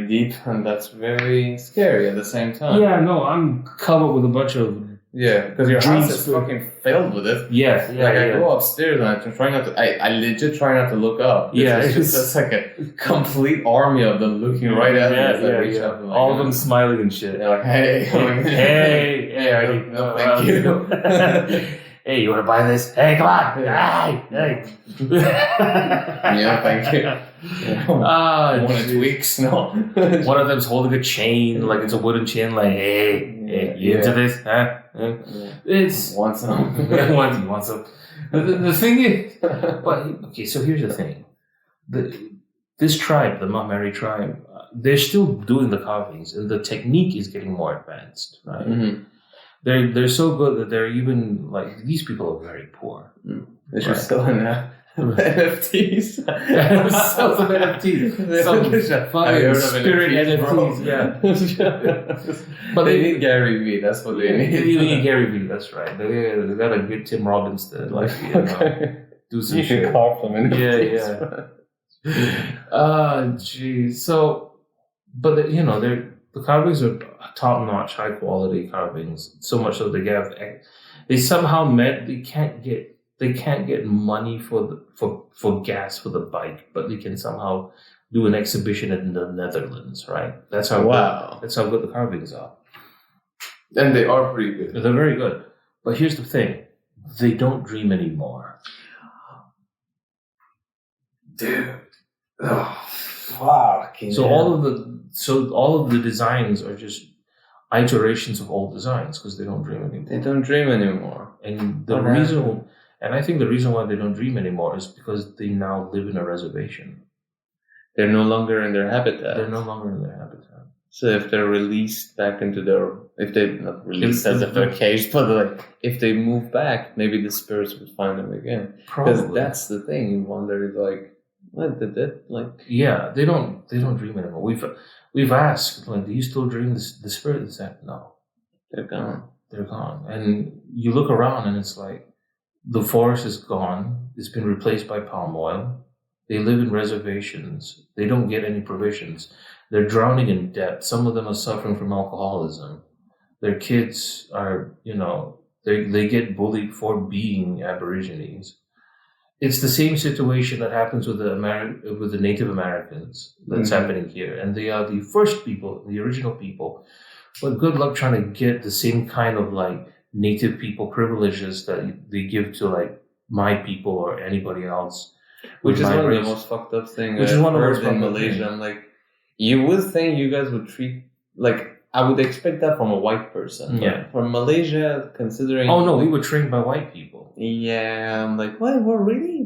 deep, and that's very scary at the same time. Yeah, no, I'm covered with a bunch of because your house is fucking filled with it. Yeah, I go upstairs and I'm trying not to. I legit try not to look up. It's just like a complete army of them looking right at me as I reach up. All of them smiling and shit. They're like, hey, hey, thank you. Hey, you want to buy this? Hey, come on! Hey! Yeah, thank you. One of tweaks, no. One of them's holding a chain, like it's a wooden chain. Like, hey, you into this? Huh? It's want some? You want some? The thing is, so here's the thing: this tribe, the Mahmari tribe, they're still doing the carvings, and the technique is getting more advanced, right? They're so good that they're even these people are very poor. They should sell NFTs. Sell some NFTs. Some fucking spirit NFTs. Yeah. But they need Gary Vee. That's what they need. They need Gary Vee. That's right. They gotta get Tim Robbins to do some shit. You should carve them NFTs. Jeez. So, but the carvings are top-notch, high-quality carvings. So much so they somehow they can't get money for gas for the bike, but they can somehow do an exhibition in the Netherlands, right? That's how good the carvings are. And they are pretty good. They're very good. But here's the thing: they don't dream anymore, dude. Oh, wow. So all of the designs are just iterations of old designs because they don't dream anymore. They don't dream anymore. And I think the reason why they don't dream anymore is because they now live in a reservation. They're no longer in their habitat. So if they're released back into if they're not released as if they're caged, but if they move back, maybe the spirits would find them again. Because that's the thing. You wonder, what did that Yeah, they don't dream anymore. We've asked, do you still dream the spirit? They said no. They're gone. And you look around and it's like The forest is gone. It's been replaced by palm oil. They live in reservations. They don't get any provisions. They're drowning in debt. Some of them are suffering from alcoholism. Their kids are, they get bullied for being Aborigines. It's the same situation that happens with the Native Americans that's happening here. And they are the first people, the original people. But good luck trying to get the same kind of Native people privileges that they give to my people or anybody else. Which is one of the most fucked up things I've heard in Malaysia. I'm like, you would think you guys would treat, I would expect that from a white person. Yeah. From Malaysia, considering... Oh, no, we were trained by white people. Yeah, I'm like, what really?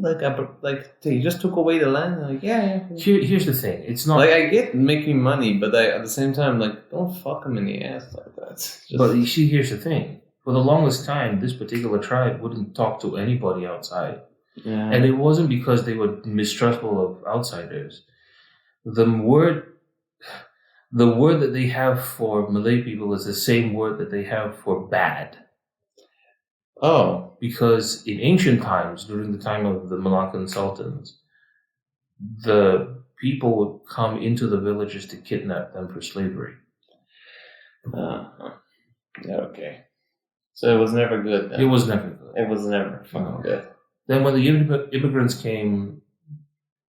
They just took away the land? Like, yeah. Here's the thing. It's not... I get making money, but at the same time, don't fuck them in the ass like that. But you see, here's the thing. For the longest time, this particular tribe wouldn't talk to anybody outside. Yeah. And it wasn't because they were mistrustful of outsiders. The word that they have for Malay people is the same word that they have for bad. Oh. Because in ancient times, during the time of the Malaccan sultans, the people would come into the villages to kidnap them for slavery. Yeah, okay. So it was never good then. It was never good. It was never fucking good. Then when the immigrants came,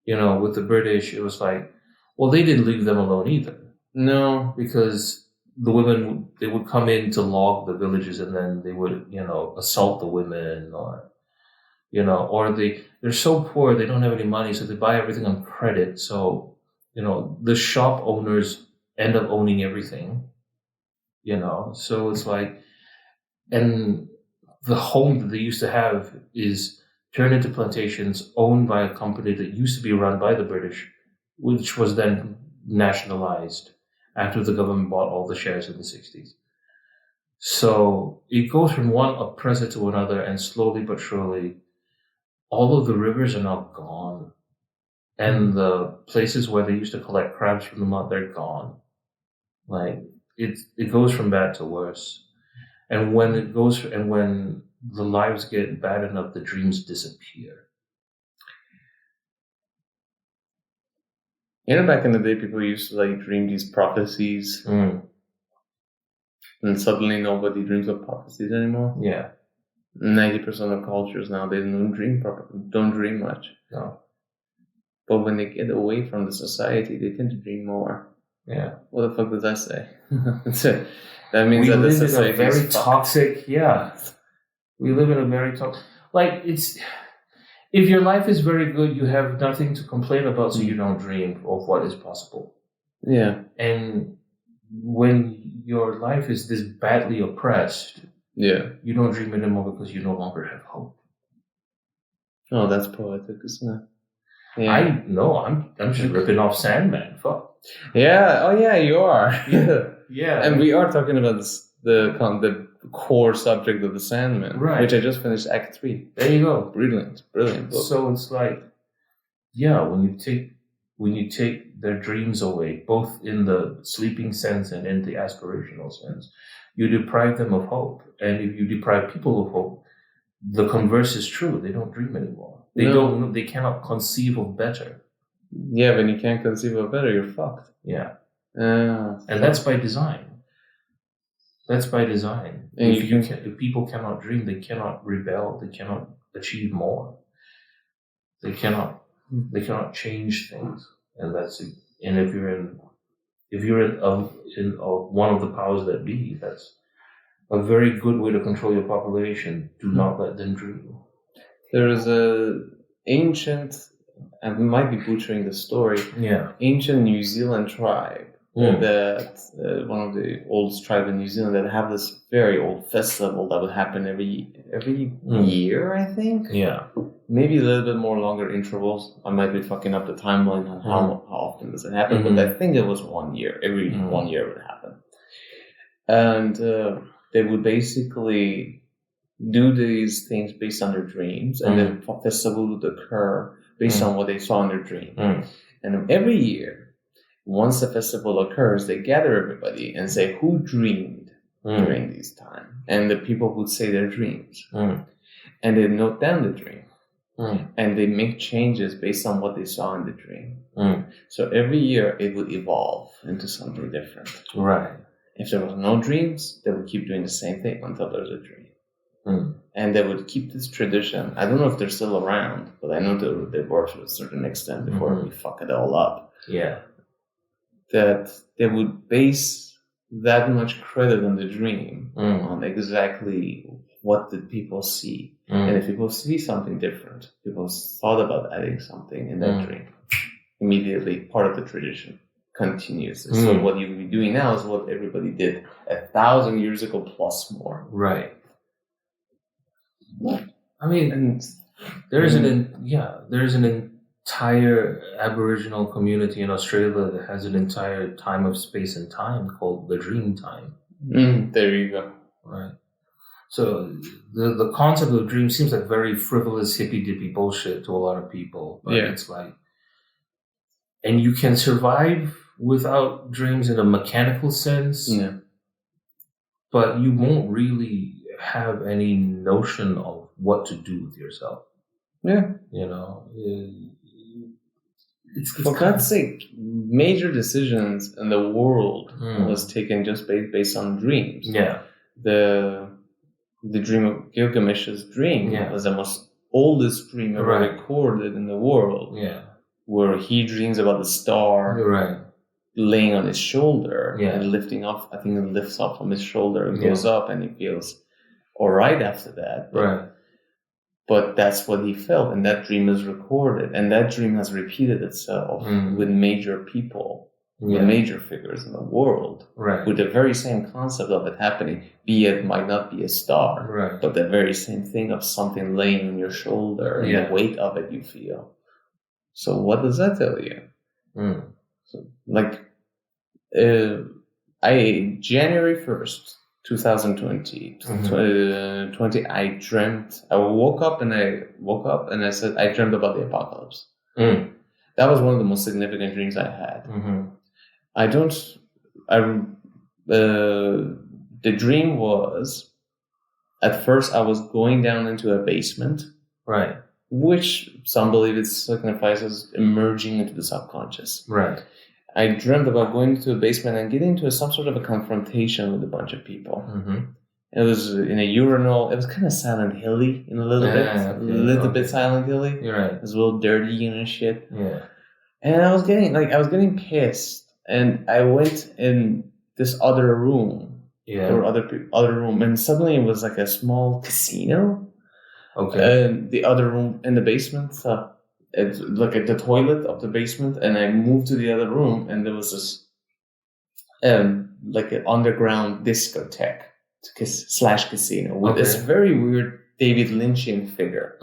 with the British, it was they didn't leave them alone either. No. Because the women, they would come in to log the villages and then they would, assault the women or they're so poor, they don't have any money, so they buy everything on credit. So, the shop owners end up owning everything, so it's and the home that they used to have is turned into plantations owned by a company that used to be run by the British, which was then nationalized after the government bought all the shares in the 60s. So it goes from one oppressor to another, and slowly but surely, all of the rivers are now gone. And the places where they used to collect crabs from the mud, they're gone. It goes from bad to worse. And when the lives get bad enough, the dreams disappear. Back in the day, people used to dream these prophecies. And suddenly nobody dreams of prophecies anymore. Yeah. 90% of cultures nowadays don't dream much. No. But when they get away from the society, they tend to dream more. Yeah. What the fuck does that say? That means we that live the in a very toxic. Yeah. We live in a very toxic. If your life is very good, you have nothing to complain about, so you don't dream of what is possible. Yeah. And when your life is this badly oppressed, you don't dream anymore because you no longer have hope. Oh, that's poetic, isn't it? Yeah. I'm just ripping off Sandman. Fuck. Yeah. Oh, yeah, you are. Yeah. And we are talking about the core subject of the Sandman, right? Which I just finished Act 3. There you go. Brilliant book. So it's when you take their dreams away, both in the sleeping sense and in the aspirational sense, you deprive them of hope. And if you deprive people of hope, the converse is true. They don't dream anymore. They cannot conceive of better. Yeah, when you can't conceive of better, you're fucked. Yeah. And that's by design. That's by design. And if people cannot dream, they cannot rebel. They cannot achieve more. They cannot change things. And that's it. And if you're in one of the powers that be, that's a very good way to control your population. Do not let them dream. There is a ancient, I might be butchering the story. Yeah. Ancient New Zealand tribe. That one of the oldest tribes in New Zealand that have this very old festival that would happen every year, I think. Yeah. Maybe a little bit more longer intervals. I might be fucking up the timeline on how often does it happen, but I think it was 1 year. Every 1 year would happen. And they would basically do these things based on their dreams, and the festival would occur based on what they saw in their dream. And every year, once the festival occurs, they gather everybody and say who dreamed during this time. And the people would say their dreams. and they note down the dream. And they make changes based on what they saw in the dream. So every year it would evolve into something different. Right. If there was no dreams, they would keep doing the same thing until there's a dream. And they would keep this tradition. I don't know if they're still around, but I know they were to a certain extent before we fuck it all up. Yeah. That they would base that much credit on the dream on exactly what did people see. And if people see something different, people thought about adding something in that dream. Immediately, part of the tradition continues. So what you'll be doing now is what everybody did 1,000 years ago plus more. Right. I mean, there's an entire Aboriginal community in Australia that has an entire time of space and time called the dream time. There you go. Right. So the concept of dream seems like very frivolous, hippy-dippy bullshit to a lot of people. But it's like, and you can survive without dreams in a mechanical sense. Yeah. But you won't really have any notion of what to do with yourself. Yeah. You know? For God's sake, major decisions in the world was taken just based on dreams. Yeah. The dream of Gilgamesh's dream was the most oldest dream ever recorded in the world. Yeah. Where he dreams about the star laying on his shoulder and lifting off. I think it lifts off from his shoulder, it goes up, and he feels all right after that. But that's what he felt, and that dream is recorded, and that dream has repeated itself with major people. With major figures in the world, with the very same concept of it happening, be it might not be a star, but the very same thing of something laying on your shoulder and the weight of it you feel. So what does that tell you? So, like, January 1st, 2020, I woke up and I said, I dreamt about the apocalypse. That was one of the most significant dreams I had. The dream was, at first I was going down into a basement. Which some believe it signifies as emerging into the subconscious. I dreamt about going into a basement and getting into some sort of a confrontation with a bunch of people. It was in a urinal. It was kind of Silent Hilly in a little bit Silent Hilly. It was a little dirty and shit. And I was getting pissed. And I went in this other room. There were other room, and suddenly it was like a small casino. And the other room in the basement, it's like at the toilet of the basement. And I moved to the other room, and there was this, like an underground discotheque / casino with this very weird David Lynchian figure.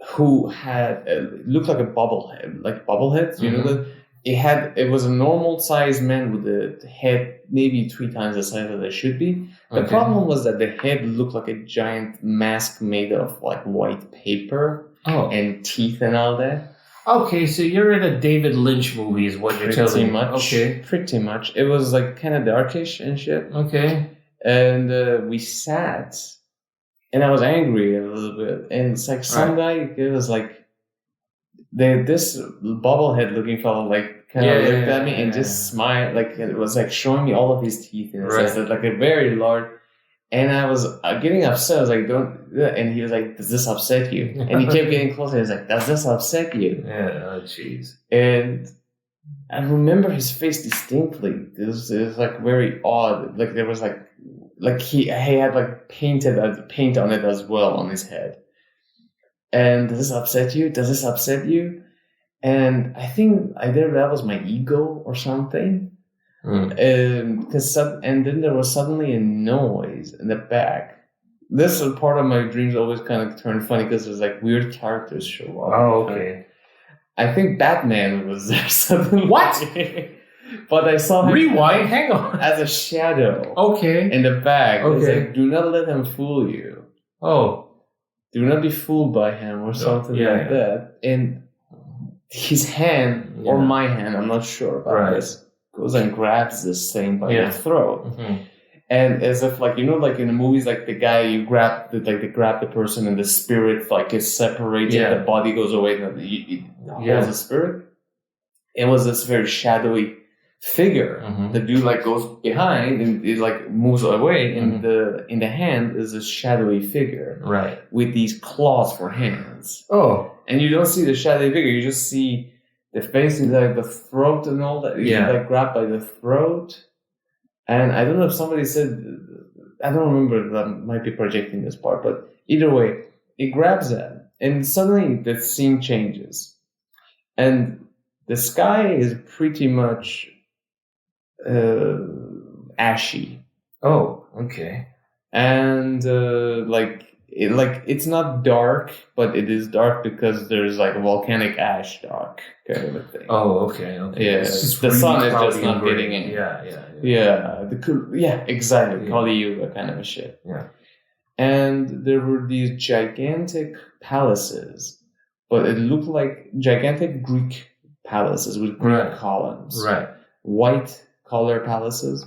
Who had looked like a bobblehead, you know. It was a normal sized man with a head maybe 3 times the size that it should be. The problem was that the head looked like a giant mask made of like white paper and teeth and all that. So you're in a David Lynch movie is what you're telling me. Pretty much. It was like kind of darkish and shit. And we sat, and I was angry a little bit. And it's like some guy, it was like, this bobblehead looking fellow like kind of looked at me and just smiled, like it was like showing me all of his teeth and like a very large. And I was getting upset. I was like, "Don't!" And he was like, "Does this upset you?" And he kept getting closer. He was like, "Does this upset you?" Jeez. And I remember his face distinctly. It was like very odd. Like there was like he had like paint on it as well on his head. And does this upset you? Does this upset you? And I think either that was my ego or something. And then there was suddenly a noise in the back. This is part of my dreams always kind of turn funny because there's like weird characters show up. I think Batman was there suddenly. What? But I saw him. Rewind, hang on. As a shadow. In the back. It's like, do not let him fool you. Do not be fooled by him or something like that. And his hand, or my hand, I'm not sure about this, goes and grabs this thing by the throat. And as if like, like in the movies, like the guy they grab the person and the spirit like is separated, the body goes away and it holds the spirit. It was this very shadowy figure. The dude like goes behind and it like moves away, and in the hand is a shadowy figure, right, with these claws for hands. Oh, and you don't see the shadowy figure; you just see the face and like the throat and all that. You like grabbed by the throat, and I don't know if somebody said, I don't remember. That might be projecting this part, but either way, it grabs them, and suddenly the scene changes, and the sky is pretty much ashy. Oh, okay. And it's not dark, but it is dark because there's like volcanic ash dark kind of a thing. Oh, okay. Yeah, the sun is just not getting in. Yeah, exactly. Kali Yuga kind of a shit. Yeah. And there were these gigantic palaces, but it looked like gigantic Greek palaces with Greek columns. Right. White color palaces.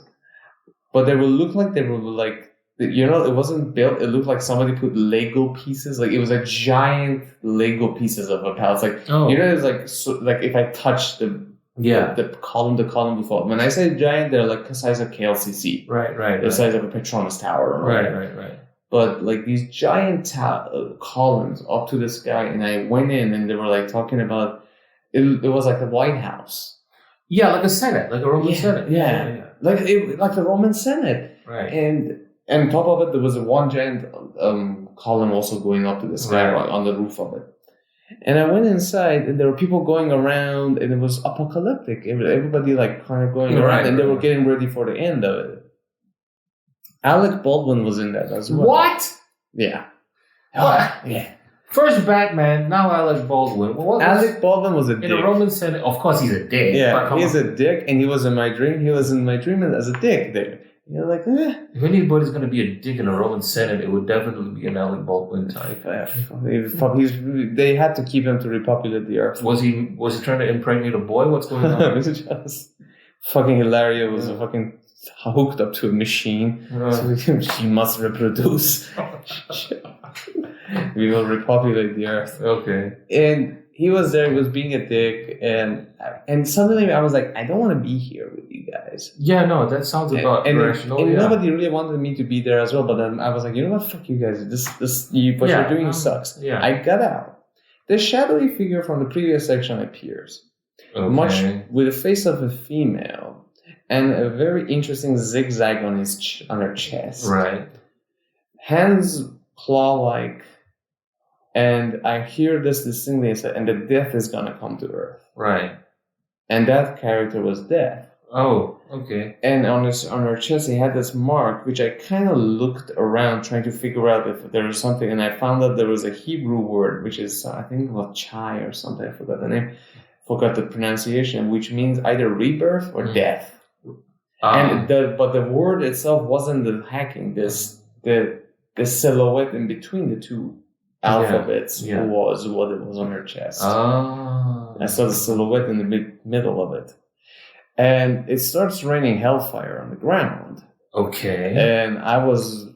But they would look like they were like, it wasn't built. It looked like somebody put Lego pieces. Like it was like giant Lego pieces of a palace. Like, it's like, like if I touch the column before. When I say giant, they're like the size of KLCC. Right. The size of a Petronas Tower. Right. But like these giant columns up to the sky. And I went in and they were like talking about, it was like the White House. Yeah, like a Senate, like a Roman Senate. Yeah. Like the Roman Senate. Right. And on top of it, there was one giant column also going up to the sky on the roof of it. And I went inside, and there were people going around, and it was apocalyptic. Everybody like kind of going around, and they were getting ready for the end of it. Alec Baldwin was in that as well. What? Yeah. What? Yeah. First Batman, now Alec Baldwin. Alec Baldwin was a dick. In a Roman Senate, of course he's a dick. Yeah, he's a dick, and he was in my dream. He was in my dream as a dick there. You're like, If anybody's going to be a dick in a Roman Senate, it would definitely be an Alec Baldwin type. They had to keep him to repopulate the earth. Was he trying to impregnate a boy? What's going on? It was just fucking hilarious. Was fucking hooked up to a machine. So he must reproduce. We will repopulate the earth. Okay. And he was there, he was being a dick, and suddenly I was like, I don't want to be here with you guys. Yeah, no, that sounds about rational. And nobody really wanted me to be there as well, but then I was like, you know what, fuck you guys, what you're doing sucks. Yeah. I got out. The shadowy figure from the previous section appears, much with the face of a female, and a very interesting zigzag on her chest. Right. Hands claw-like. And I hear this distinctly, and the death is gonna come to Earth. Right. And that character was Death. Oh, okay. And on her chest, he had this mark, which I kind of looked around trying to figure out if there was something, and I found that there was a Hebrew word, which is I think called chai or something. I forgot the name, forgot the pronunciation, which means either rebirth or death. But the word itself wasn't the hacking. The silhouette in between the two alphabets was what it was on her chest. I saw the silhouette in the middle of it. And it starts raining hellfire on the ground. Okay. And I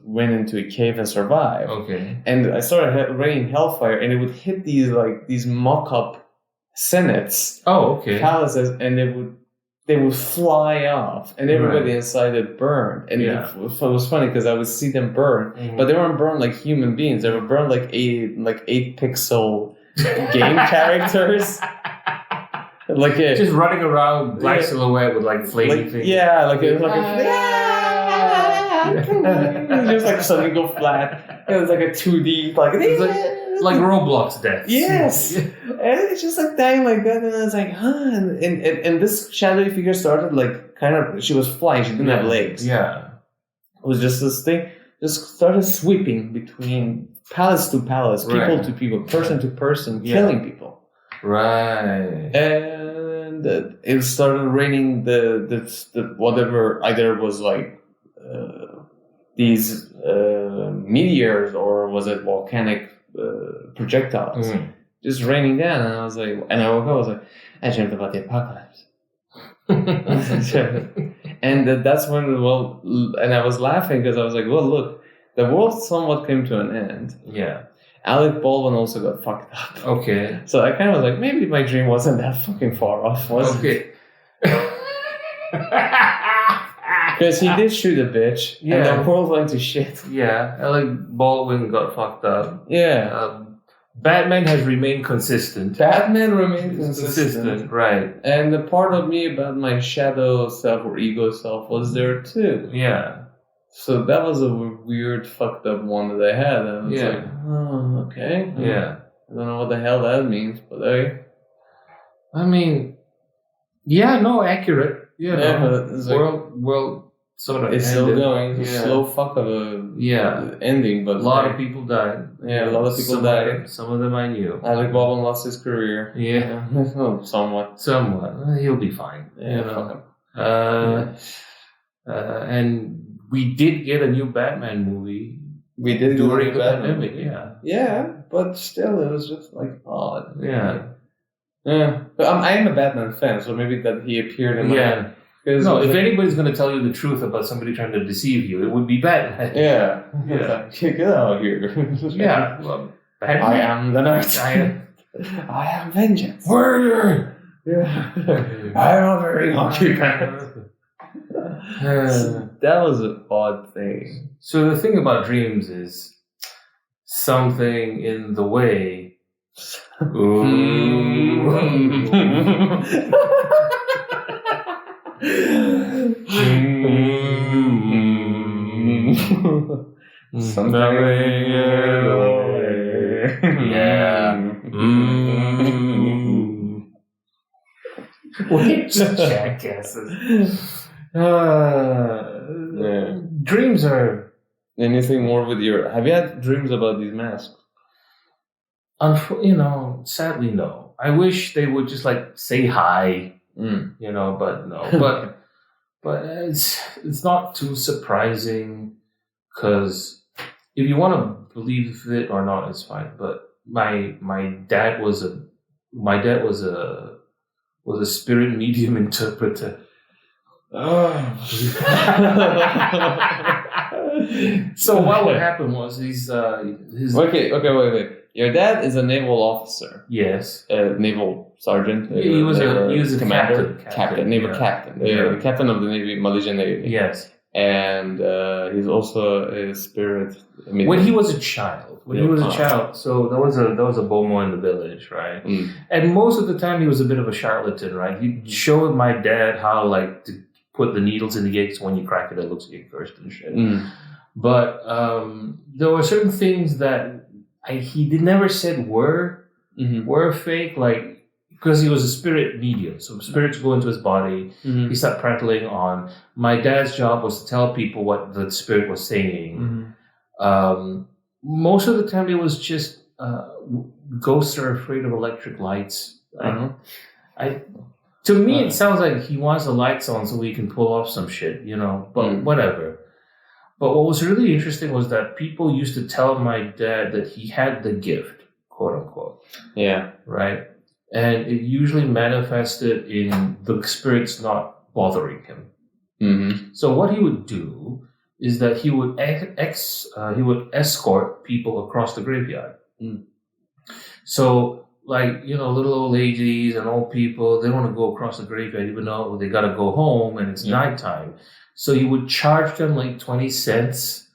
went into a cave and survived. Okay. And I started raining hellfire, and it would hit these mock-up senates. Oh, okay. Palaces, and they would fly off, and everybody inside it burned. And it was funny because I would see them burn, but they weren't burned like human beings. They were burned like 8-pixel game characters. Just running around, black silhouette with like flaming things. Yeah, it was just like suddenly go flat. It was like a 2D, like Roblox death. Yes. And it's just like dying like that, and I was like, and this shadowy figure started like kind of, she was flying, she didn't have legs. Yeah. It was just this thing, just started sweeping between palace to palace, people to people, person to person, killing people. Right. And it started raining the whatever, either it was like these meteors, or was it volcanic projectiles just raining down. And I was like, and I woke up, I was like, I dreamt about the apocalypse. And that's when, and I was laughing because I was like, well, look, the world somewhat came to an end. Yeah. Alec Baldwin also got fucked up. Okay. So I kind of was like, maybe my dream wasn't that fucking far off, was it? Because he did shoot a bitch, and the world went to shit. Yeah, Alec Baldwin got fucked up. Yeah. Batman has remained consistent. Batman remained consistent. Right. And the part of me about my shadow self or ego self was there too. Yeah. So that was a weird, fucked up one that I had. And I was like, oh, okay. Yeah. I don't know what the hell that means, but I mean, accurate. World sort of it's ended. still going. It's a slow fuck of a ending, but a lot of people died. Yeah, a lot of people died. Some of them I knew. Alec Baldwin lost his career. Yeah. Somewhat. He'll be fine. Yeah, fuck him. And we did get a new Batman movie. We did during the pandemic. Yeah, but still, it was just like odd. Yeah. Yeah, but I am a Batman fan, so maybe that he appeared in my... No, if anybody's going to tell you the truth about somebody trying to deceive you, it would be Batman. Yeah. Get out of here. Yeah. Well, I am the night. I am vengeance. Warrior. Yeah. I am a very lucky man. That was an odd thing. So the thing about dreams is something in the way. Something Which jackasses. Dreams are... Anything more with your... Have you had dreams about these masks? Sadly, no. I wish they would just say hi, but no. But it's not too surprising because if you want to believe it or not, it's fine. But my dad was a spirit medium interpreter. So what would happen was his wait. Your dad is a naval officer. Yes. Naval sergeant. He was a commander. Captain. Naval captain. The captain of the Navy, Malaysian Navy. Yes. And he's also a spirit. When he was a child. So there was a bomo in the village, right? Mm. And most of the time he was a bit of a charlatan, right? He showed my dad how to put the needles in the eggs. When you crack it looks like egg first and shit. Mm. But there were certain things that he never said were fake, because he was a spirit medium. So spirits go into his body. Mm-hmm. He started prattling on. My dad's job was to tell people what the spirit was saying. Mm-hmm. Most of the time, it was just ghosts are afraid of electric lights. To me, it sounds like he wants the lights on so he can pull off some shit, But whatever. But what was really interesting was that people used to tell my dad that he had the gift, quote unquote. Yeah. Right? And it usually manifested in the spirits not bothering him. Mm-hmm. So what he would do is that he would escort people across the graveyard. Mm. So little old ladies and old people, they want to go across the graveyard even though they got to go home and it's nighttime. So you would charge them 20 cents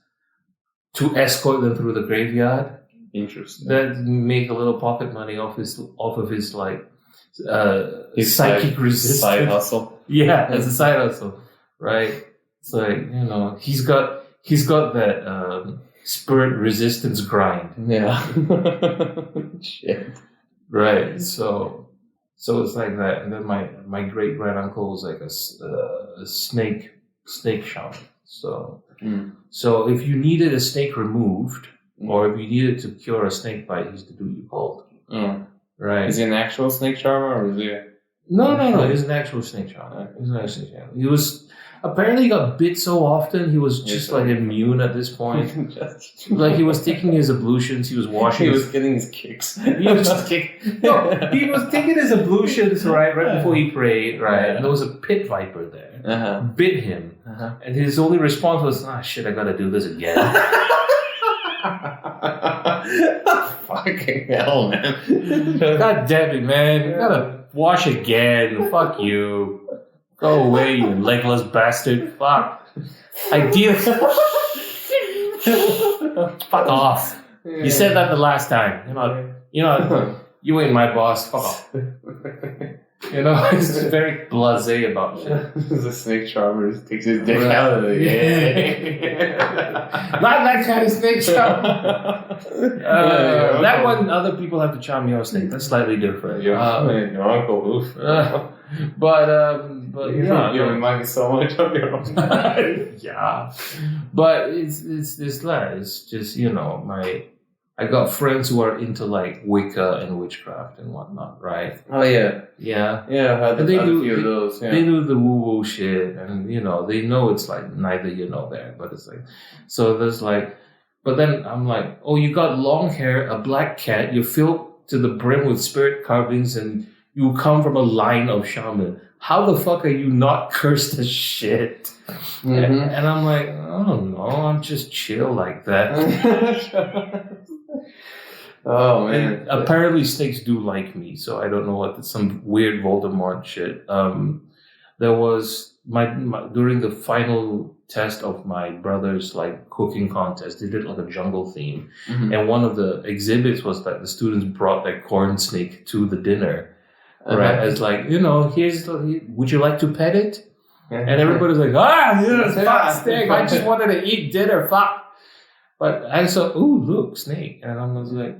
to escort them through the graveyard. Interesting. That make a little pocket money off of his psychic resistance. Side hustle. Yeah, as a side hustle, right? It's he's got that spirit resistance grind. Yeah. Shit. Right. So it's like that, and then my great granduncle was a snake shaman. So if you needed a snake removed, or if you needed to cure a snake bite, he's the dude you called. Right? Is he an actual snake charmer, or is he? No. He's an actual snake shaman. He was apparently he got bit so often he was just immune at this point. He was taking his ablutions. He was washing. He was getting his kicks. He was just kicking. No, he was taking his ablutions right before he prayed. Right, and there was a pit viper there. bit him. And his only response was, shit, I gotta do this again. Fucking hell, man. God damn it, man. You gotta wash again. Fuck you. Go away, you legless bastard. Fuck. Fuck off. You said that the last time. You know, you ain't my boss. Fuck off. You know, it's just very blasé about shit. The snake charmer just takes his dick out of it. Not that kind of snake charmer. That one, other people have to charm your snake. That's slightly different. Your uncle, oof. But you remind me so much of your own. Yeah. But it's this lad. It's just, I got friends who are into like Wicca and witchcraft and whatnot, right? Oh yeah. Yeah. Yeah, I've had a few of those. Yeah. They do the woo-woo shit, and they know it's like neither there, but it's like, so there's like, but then I'm like, oh, you got long hair, a black cat, you're filled to the brim with spirit carvings, and you come from a line of shaman. How the fuck are you not cursed as shit? Mm-hmm. And I'm like, I don't know, I'm just chill like that. Oh man! And apparently snakes do like me, so I don't know what some weird Voldemort shit. There was my during the final test of my brother's like cooking contest. They did like a jungle theme, and one of the exhibits was that the students brought their corn snake to the dinner, right? As like would you like to pet it? And everybody's like, fuck snake! I just wanted to eat dinner. Fuck. But I saw, look, snake. And I was like,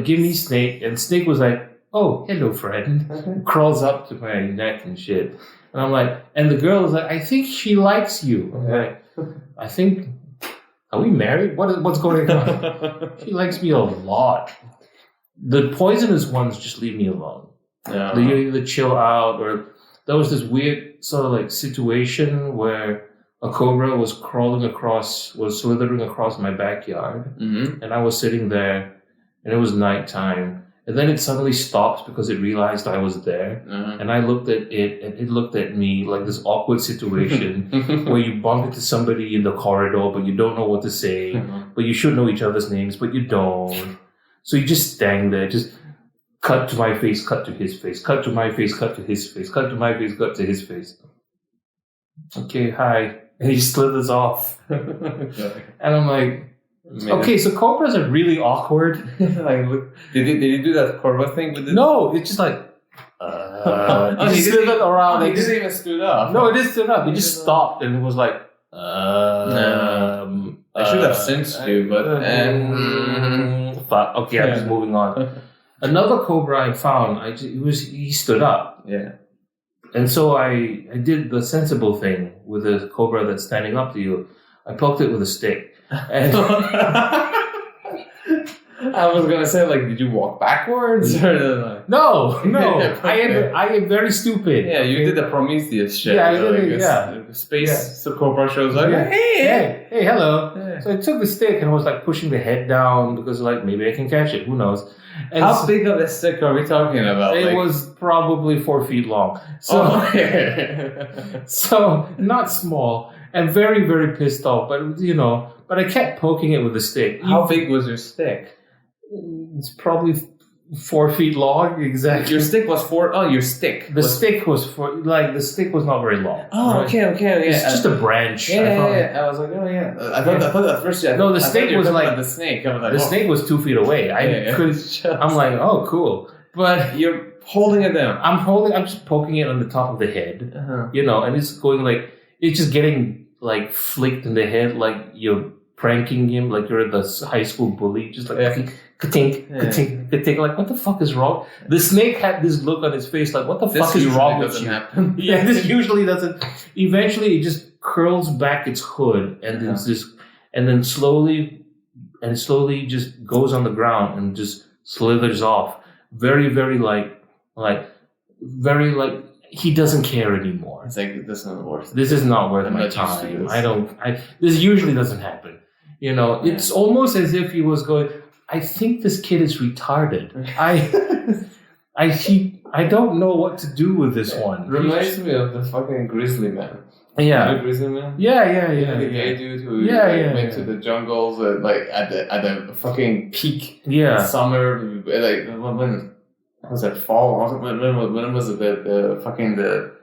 give me snake. And snake was like, oh, hello, friend. Crawls up to my neck and shit. And I'm like, and the girl was like, I think she likes you. I'm like, are we married? What's going on? She likes me a lot. The poisonous ones just leave me alone. Yeah. They either chill out, or there was this weird sort of like situation where a cobra was slithering across my backyard, and I was sitting there, and it was nighttime, and then it suddenly stops because it realized I was there, and I looked at it, and it looked at me like this awkward situation where you bump into somebody in the corridor, but you don't know what to say, but you should know each other's names, but you don't, so you just stand there, just cut to my face, cut to his face, cut to my face, cut to his face, cut to my face, cut to his face. Okay, hi. And he slithers off. And I'm like, okay, so cobras are really awkward. Like, did he do that cobra thing with it? No, it's just like, he slithered around. He didn't even stood up. No, it didn't stood up. He just stopped and it was like, I should have sensed you, but... fuck. Okay, I'm just moving on. Another cobra I found, he stood up. Yeah. And so I did the sensible thing with a cobra that's standing up to you. I poked it with a stick. And I was gonna say, like, did you walk backwards? Or No. I am very stupid. Yeah, you did the Prometheus shit. Yeah, I did it, Space, so cobra shows up. Yeah. Hey, hello. Yeah. So I took the stick and I was like pushing the head down because like maybe I can catch it. Who knows? And how big of a stick are we talking about? It was probably 4 feet long. So, so not small, and very, very pissed off. But but I kept poking it with the stick. How big was your stick? It's probably 4 feet long, exactly. Your stick was 4. Oh, your stick. The stick was the stick was not very long. Oh, right? Okay. Yeah. It's just a branch. Yeah. I was like, oh yeah. I thought at first. No, the stick was like the snake. I was like, the snake was 2 feet away. I'm like, oh, cool. But you're holding it down. I'm just poking it on the top of the head. And it's going like it's just getting like flicked in the head, like you're pranking him, like you're the high school bully, just like. Ka-tink, like, what the fuck is wrong? The snake had this look on his face, like, what the fuck is wrong with you? Happen. Yeah, this usually doesn't. Eventually, it just curls back its hood, and then slowly just goes on the ground and just slithers off. Very, very he doesn't care anymore. It's like, this is not worth it. This is not worth my time. This usually doesn't happen. It's almost as if he was going, I think this kid is retarded. I don't know what to do with this one. Reminds me of the fucking grizzly man. Yeah. The grizzly man? Yeah. The gay dude who went to the jungles at the fucking peak summer. Like, when was it, fall? When was it the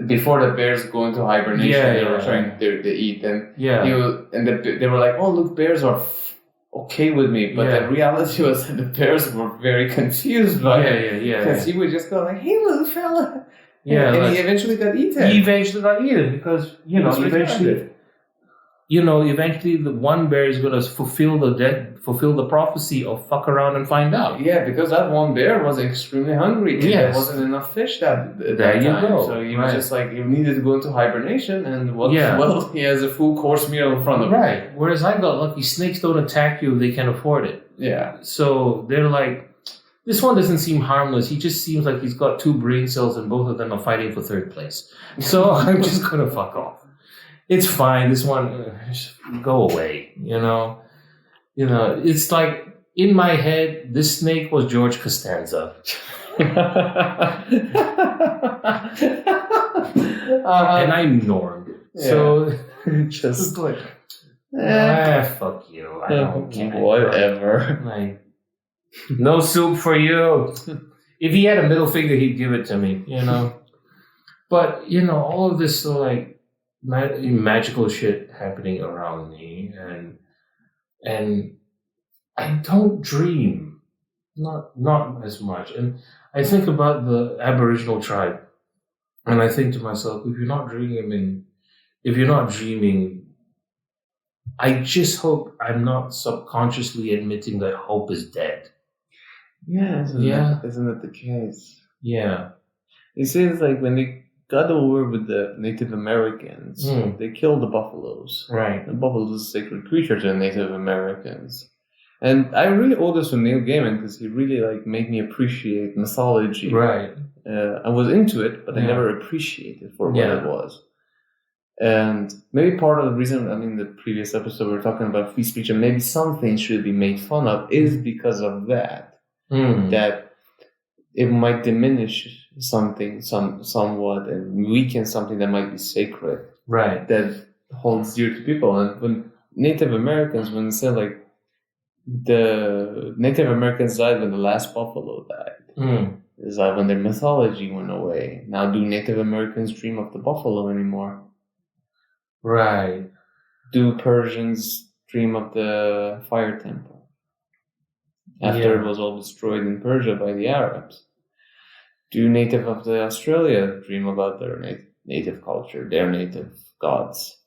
before the bears go into hibernation, they were trying to eat, and they were like, "Oh, look, bears are okay with me," but the reality was that the bears were very confused by it. Because he would just go like, "Hey, little fella," and he eventually got eaten. Because eventually the one bear is going to fulfill the prophecy of fuck around and find out. Yeah, because that one bear was extremely hungry. And there wasn't enough fish that time. You go. So he was just like, he needed to go into hibernation, and he has a full course meal in front of him. Right. Whereas I got lucky, snakes don't attack you if they can afford it. Yeah. So they're like, this one doesn't seem harmless. He just seems like he's got 2 brain cells and both of them are fighting for 3rd place. So I'm just going to fuck off. It's fine. This one, just go away. It's like, in my head, this snake was George Costanza. And I'm Norm. So just like, fuck you. I don't care. Whatever. Like, no soup for you. If he had a middle finger, he'd give it to me, But, all of this, magical shit happening around me, and I don't dream, not as much. And I think about the Aboriginal tribe, and I think to myself, if you're not dreaming, I just hope I'm not subconsciously admitting that hope is dead. Yeah, isn't that the case? Yeah. You see, it's like when they got over with the Native Americans, they killed the buffaloes. Right. The buffaloes are sacred creatures to Native Americans. And I really owe this to Neil Gaiman because he really made me appreciate mythology. Right. I was into it, but I never appreciated it for what it was. And maybe part of the reason, the previous episode we were talking about free speech and maybe some things should be made fun of is because of that. That it might diminish something somewhat and weaken something that might be sacred. Right. That holds dear to people. And when Native Americans, when they say the Native Americans died when the last buffalo died. It's like when their mythology went away. Now do Native Americans dream of the buffalo anymore? Right. Do Persians dream of the fire temple? After it was all destroyed in Persia by the Arabs. Do native of Australia dream about their native culture, their native gods?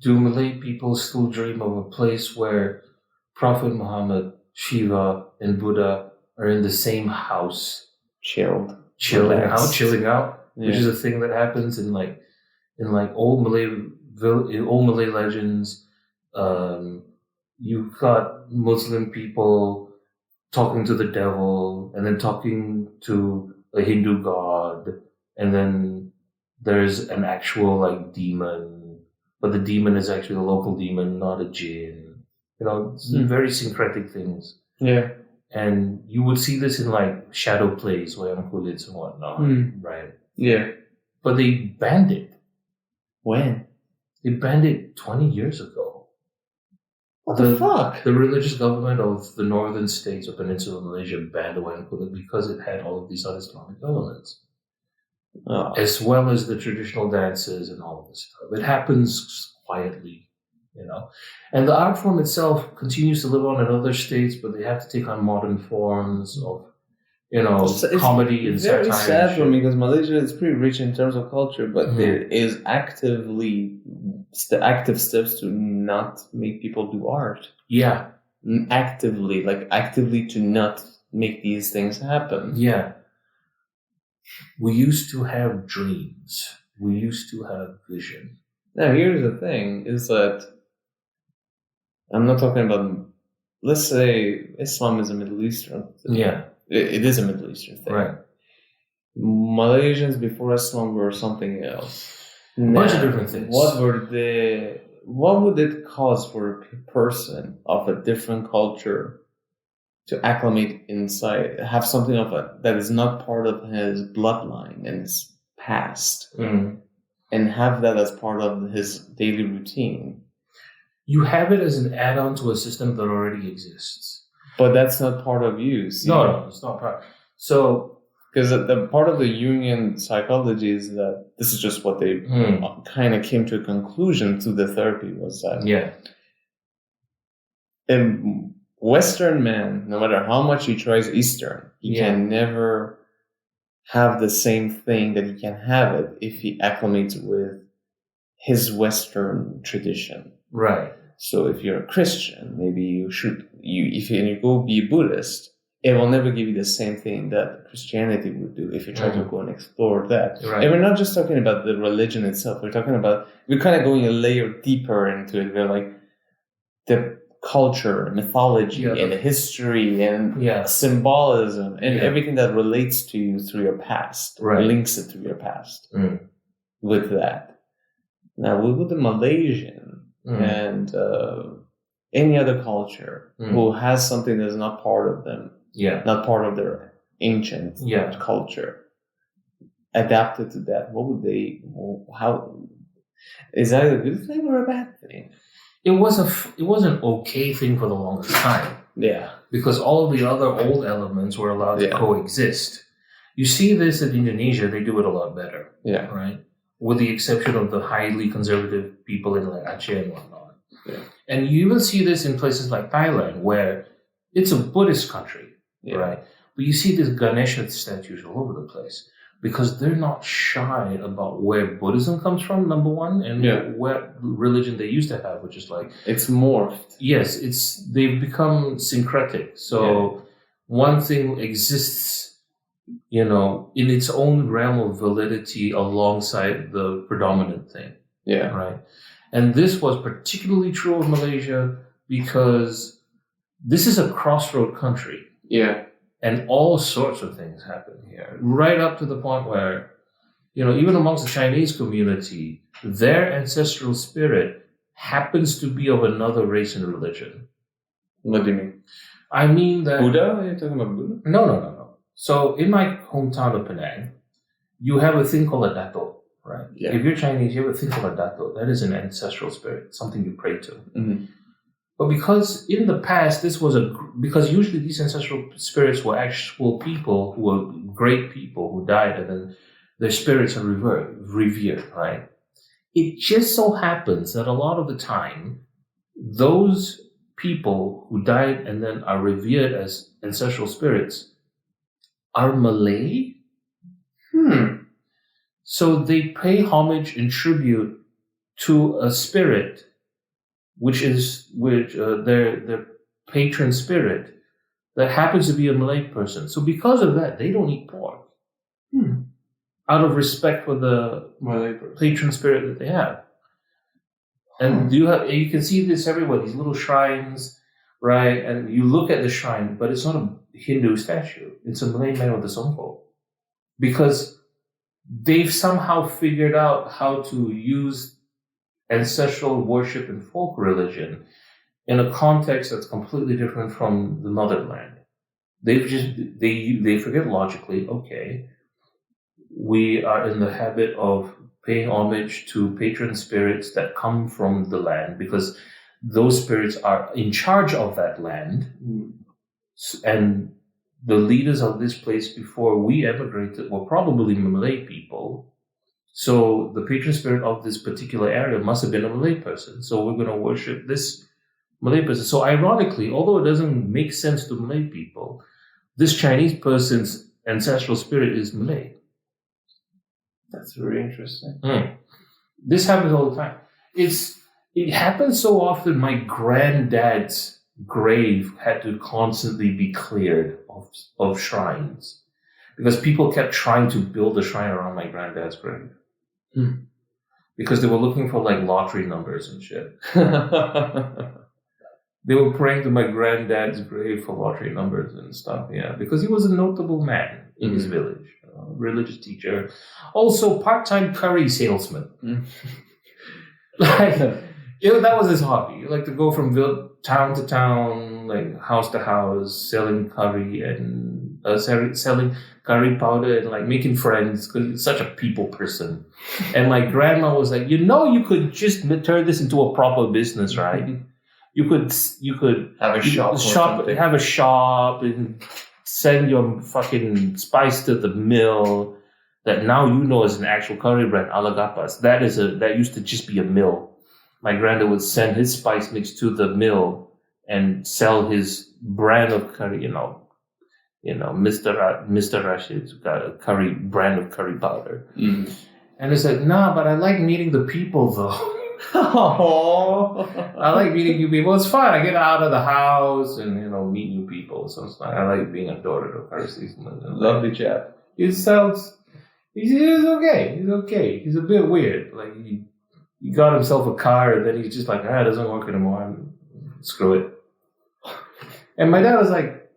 Do Malay people still dream of a place where Prophet Muhammad, Shiva, and Buddha are in the same house? Chilling out, which is a thing that happens in old Malay legends. You've got Muslim people talking to the devil, and then talking to a Hindu god, and then there's an actual demon, but the demon is actually a local demon, not a jinn. It's very syncretic things. Yeah. And you would see this in shadow plays, Wayang-Kulits and whatnot, right? Yeah. But they banned it. When? They banned it 20 years ago. What the fuck? The religious government of the northern states of Peninsular Malaysia banned the Wayang-Kulit because it had all of these un-Islamic elements. As well as the traditional dances and all of this stuff. It happens quietly, And the art form itself continues to live on in other states, but they have to take on modern forms of, comedy and satire. It's very sad for me because Malaysia is pretty rich in terms of culture, but there is active steps to not make people do art. Yeah. Actively to not make these things happen. Yeah. We used to have dreams. We used to have vision. Now, here's the thing, is that I'm not talking about, let's say Islam is a Middle Eastern thing. Yeah. It is a Middle Eastern thing. Right. Malaysians before Islam were something else. A bunch of different things. What would it cause for a person of a different culture to acclimate inside, have something of that is not part of his bloodline and his past, and have that as part of his daily routine. You have it as an add-on to a system that already exists. But that's not part of you. See? No, it's not part. So, because the part of the Jungian psychology is that this is just what they kind of came to a conclusion through the therapy was that a Western man, no matter how much he tries Eastern, he can never have the same thing that he can have it if he acclimates with his Western tradition. Right. So if you're a Christian, maybe if you go be a Buddhist, it will never give you the same thing that Christianity would do if you try to go and explore that. Right. And we're not just talking about the religion itself. We're talking about, we're kind of going a layer deeper into it. We're like the culture, mythology, and the history, and symbolism, and everything that relates to you through your past, links it to your past with that. Now, with the Malaysian and any other culture who has something that's not part of them, not part of their ancient culture, adapted to that, what would they, how, is that a good thing or a bad thing? It was an okay thing for the longest time. Yeah. Because all of the other old elements were allowed to coexist. You see this in Indonesia, they do it a lot better. Yeah. Right? With the exception of the highly conservative people in like Aceh and whatnot. Yeah. And you even see this in places like Thailand, where it's a Buddhist country, right? But you see these Ganesha statues all over the place. Because they're not shy about where Buddhism comes from, number one, and what religion they used to have, which is like... It's morphed. Yes, they've become syncretic. So one thing exists, in its own realm of validity alongside the predominant thing. Yeah. Right? And this was particularly true of Malaysia because this is a crossroad country. Yeah. And all sorts of things happen here, right up to the point where, even amongst the Chinese community, their ancestral spirit happens to be of another race and religion. What do you mean? I mean that... Buddha? Are you talking about Buddha? No. So in my hometown of Penang, you have a thing called a dato, right? Yeah. If you're Chinese, you have a thing called a dato. That is an ancestral spirit, something you pray to. Mm-hmm. But because in the past, because usually these ancestral spirits were actual people who were great people who died and then their spirits are revered, right? It just so happens that a lot of the time, those people who died and then are revered as ancestral spirits are Malay. So they pay homage and tribute to a spirit which their patron spirit that happens to be a Malay person. So because of that, they don't eat pork. Out of respect for the Malay patron spirit that they have. And you can see this everywhere, these little shrines, right? And you look at the shrine, but it's not a Hindu statue. It's a Malay man with a songpo. Because they've somehow figured out how to use ancestral worship and folk religion in a context that's completely different from the motherland. They forget logically, okay, we are in the habit of paying homage to patron spirits that come from the land because those spirits are in charge of that land. And the leaders of this place before we emigrated were probably Malay people. So the patron spirit of this particular area must have been a Malay person. So we're going to worship this Malay person. So ironically, although it doesn't make sense to Malay people, this Chinese person's ancestral spirit is Malay. That's very interesting. This happens all the time. It happens so often. My granddad's grave had to constantly be cleared of shrines because people kept trying to build a shrine around my granddad's grave. Because they were looking for like lottery numbers and shit. They were praying to my granddad's grave for lottery numbers and stuff, because he was a notable man in his village, religious teacher, also part-time curry salesman. Like, That was his hobby. He liked to go from town to town, like house to house, selling curry and selling curry powder and like making friends because he's such a people person. And my grandma was like, you could just turn this into a proper business, right? You could have a shop, have a shop, and send your fucking spice to the mill that now you know is an actual curry brand, Alagapas. That used to just be a mill. My granddad would send his spice mix to the mill and sell his brand of curry, Mr. Rashid's got a curry brand of curry powder. Mm. And it's like, nah, but I like meeting the people though. I like meeting new people. It's fun. I get out of the house and meet new people. So it's like I like being a daughter of Percy. Lovely chap. He's okay. He's okay. He's a bit weird. Like he got himself a car and then he's just like, it doesn't work anymore. Screw it. And my dad was like,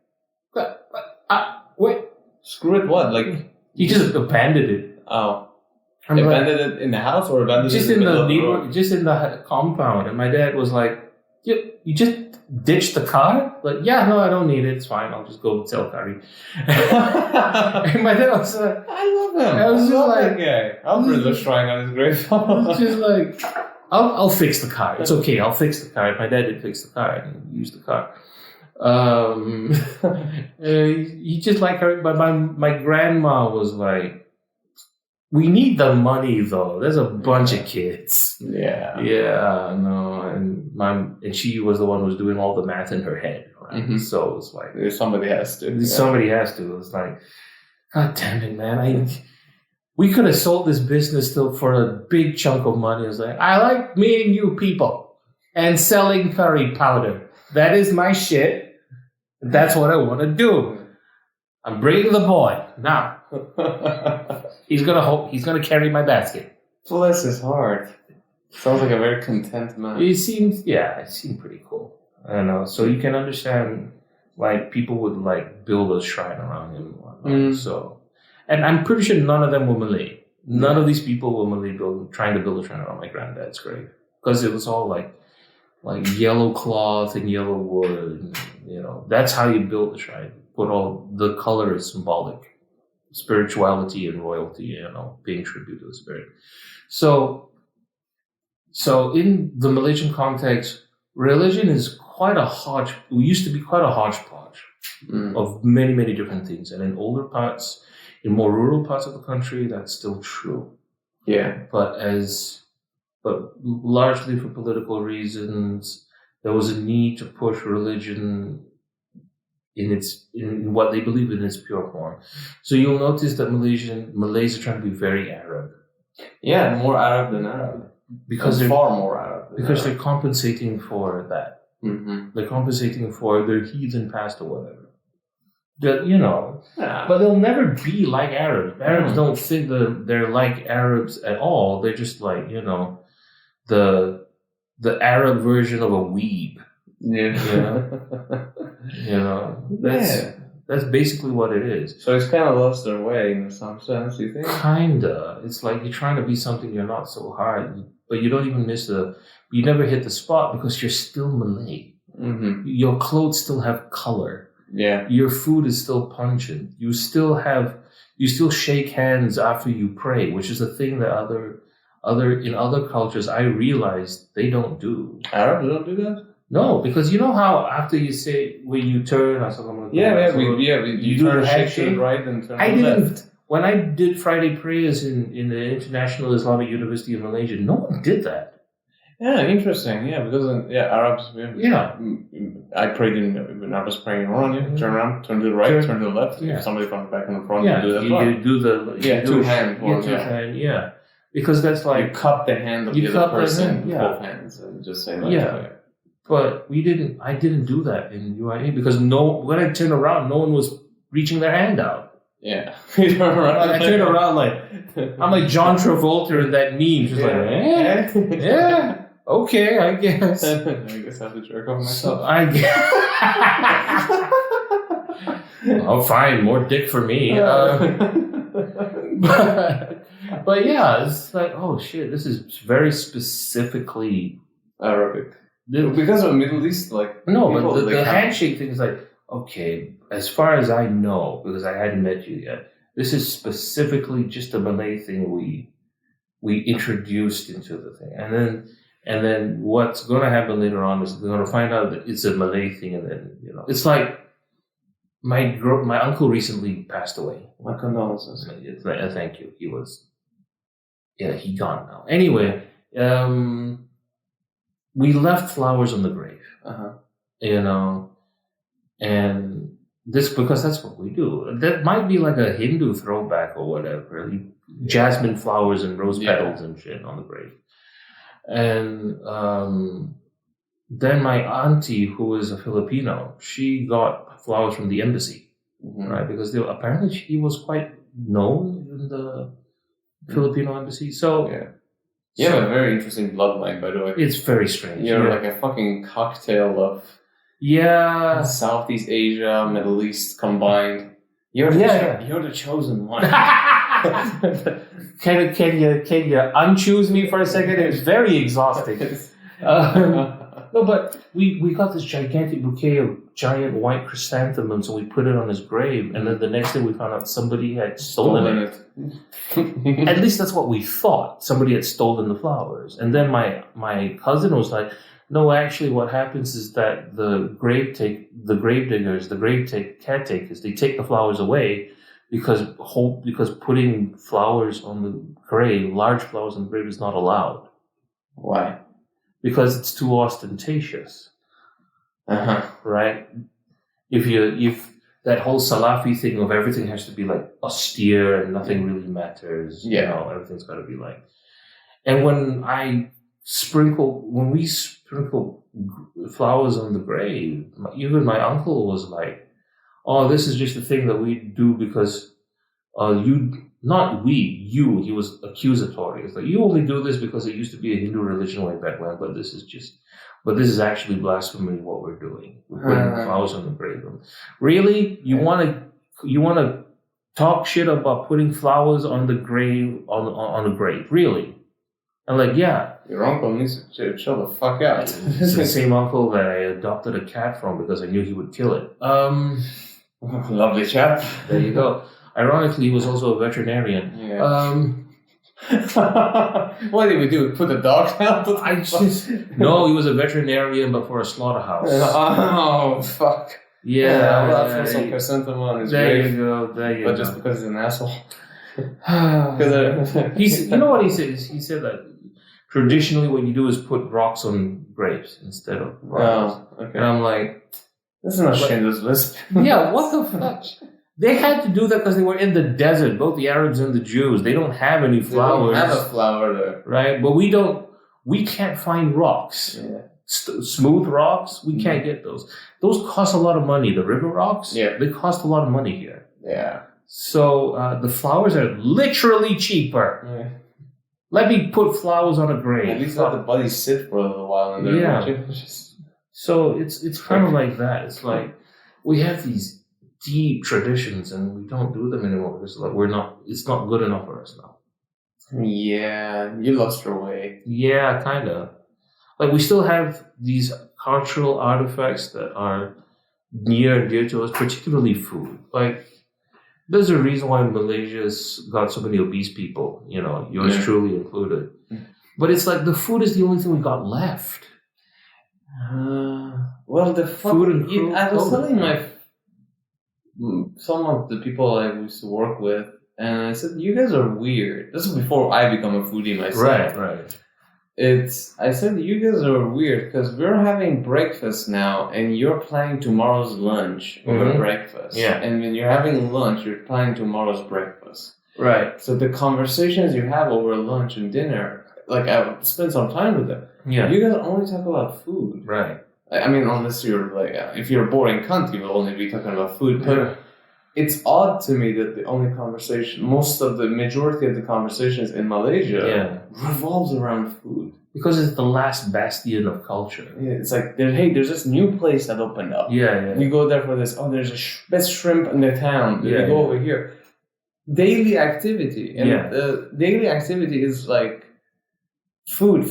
wait. Screw it what? Like he just abandoned it. Oh. Abandoned it in the house or abandoned just it in the neighborhood, just in the compound. And my dad was like, you just ditched the car? Like, yeah, no, I don't need it. It's fine. I'll just go sell curry. And my dad was like, I love him. I was just like, that guy. I'm really shrine on his grave. It's just like, I'll fix the car. It's okay. I'll fix the car. My dad did fix the car and used the car. He just like her, but my grandma was like, we need the money though. There's a bunch of kids. Yeah. Yeah, no. And she was the one who was doing all the math in her head. Right? Mm-hmm. So it's like somebody has to. Somebody has to. It's like, God damn it, man. We could have sold this business still for a big chunk of money. It's like, I like meeting you people and selling curry powder. That is my shit. That's what I want to do. I'm bringing the boy now. He's gonna carry my basket. Bless his heart. Sounds like a very content man. It seemed pretty cool. I don't know. So you can understand, like, people would like build a shrine around him and whatnot. So, and I'm pretty sure none of them were Malay. None of these people were Malay trying to build a shrine around my granddad's grave because it was all like yellow cloth and yellow wood. That's how you build the shrine. Put all the color is symbolic. Spirituality and royalty, paying tribute to the spirit. So in the Malaysian context, religion is used to be quite a hodgepodge of many, many different things. And in older parts, in more rural parts of the country, that's still true. Yeah. But largely for political reasons, there was a need to push religion in what they believe in its pure form. So you'll notice that Malays are trying to be very Arab. Yeah, more Arab than Arab. Because they're far more Arab. Because they're compensating for that. Mm-hmm. They're compensating for their heathen past or whatever. But they'll never be like Arabs. Arabs don't think that they're like Arabs at all. They're just like, the Arab version of a weeb. That's basically what it is. So it's kind of lost their way in some sense, you think? Kinda. It's like you're trying to be something you're not so hard, but you don't even you never hit the spot because you're still Malay. Mm-hmm. Your clothes still have color. Yeah. Your food is still pungent. You still shake hands after you pray, which is a thing that in other cultures I realized they don't do. Arabs don't do that? No, because you know how after you say when you turn, you turn shake right and turn. I didn't. When I did Friday prayers in the International Islamic University of Malaysia, no one did that. Yeah, interesting. Yeah, because Arabs. Yeah. I prayed when I was praying in Iran. Turn around, turn to the right, turn to the left. Yeah. If somebody comes back in the front, you do that. You do the two hand. Yeah. Because that's like you cup the hand of the other person with both hands and just say like yeah. But I didn't do that in UIA because when I turned around, no one was reaching their hand out. Yeah. I turned around like, I'm like John Travolta in that meme. Just yeah, okay, I guess. I guess I have to jerk off myself. So I guess. Oh, fine, more dick for me. But yeah, it's like, oh shit, this is very specifically Arabic. Because of Middle East, like... No, people, but the like, handshake thing is like, okay, as far as I know, because I hadn't met you yet, this is specifically just a Malay thing we introduced into the thing. And then what's going to happen later on is they're going to find out that it's a Malay thing, and then, it's like my uncle recently passed away. My condolences. Thank you. He gone now. Anyway, we left flowers on the grave, and this, because that's what we do. That might be like a Hindu throwback or whatever. Jasmine flowers and rose petals and shit on the grave. And then my auntie, who is a Filipino, she got flowers from the embassy, right? Because apparently she was quite known in the Filipino embassy. So you have a very interesting bloodline, by the way. It's very strange. You're like a fucking cocktail of Southeast Asia, Middle East combined. You're the chosen one. Can you unchoose me for a second? It was very exhausting. No, but we got this gigantic bouquet of giant white chrysanthemums, and we put it on his grave. And then the next day we found out somebody had stolen it. At least that's what we thought. Somebody had stolen the flowers. And then my cousin was like, no, actually what happens is that the grave caretakers, they take the flowers away because putting flowers on the grave, large flowers on the grave, is not allowed. Why? Because it's too ostentatious. Right? If that whole Salafi thing of everything has to be like austere and nothing really matters, everything's got to be like. And when we sprinkle flowers on the grave, even my uncle was like, "Oh, this is just a thing that we do because he was accusatory. It's like, you only do this because it used to be a Hindu religion way back when, but this is actually blasphemy what we're doing. We're putting flowers on the grave. Really? You want to talk shit about putting flowers on the grave, on a grave? Really?" I'm like, yeah. Your uncle needs to chill the fuck out. It's the same uncle that I adopted a cat from because I knew he would kill it. Lovely chap. There you go. Ironically, he was also a veterinarian. What did we do? Put the dog out? No, he was a veterinarian, but for a slaughterhouse. Oh, fuck. Yeah. I'll throw some chrysanthemum on his grave. There you go. But just because he's an asshole. You know what he said? He said that traditionally what you do is put rocks on graves instead of flowers. Oh, okay. And I'm like, this is not Schindler's List. Yeah, what the fuck? They had to do that because they were in the desert, both the Arabs and the Jews. They don't have any flowers. They don't have a flower there. Right? But we can't find rocks. Yeah. Smooth rocks, we can't get those. Those cost a lot of money. The river rocks, they cost a lot of money here. Yeah. So the flowers are literally cheaper. Yeah. Let me put flowers on a grave. At least let the bodies sit for a little while in there. Yeah. So it's kind of like that. It's like we have these deep traditions and we don't do them anymore because it's not good enough for us now. Yeah, you lost your way. Yeah, kind of. Like we still have these cultural artifacts that are near and dear to us, particularly food. Like there's a reason why Malaysia's got so many obese people, yours truly included. But it's like the food is the only thing we got left. Well, the food and I was telling some of the people I used to work with, and I said, "You guys are weird." This is before I become a foodie myself. Right. I said, "You guys are weird because we're having breakfast now, and you're planning tomorrow's lunch over breakfast. Yeah. And when you're having lunch, you're planning tomorrow's breakfast. Right. So the conversations you have over lunch and dinner, like I would spend some time with them. Yeah. You guys only talk about food. Right. I mean, unless you're like, if you're a boring cunt, you will only be talking about food. But it's odd to me that the majority of the conversations in Malaysia revolves around food. Because it's the last bastion of culture. Yeah, it's like, there's this new place that opened up. Yeah. We go there for this. Oh, there's a best shrimp in the town. We go over here. Daily activity. And daily activity is like food,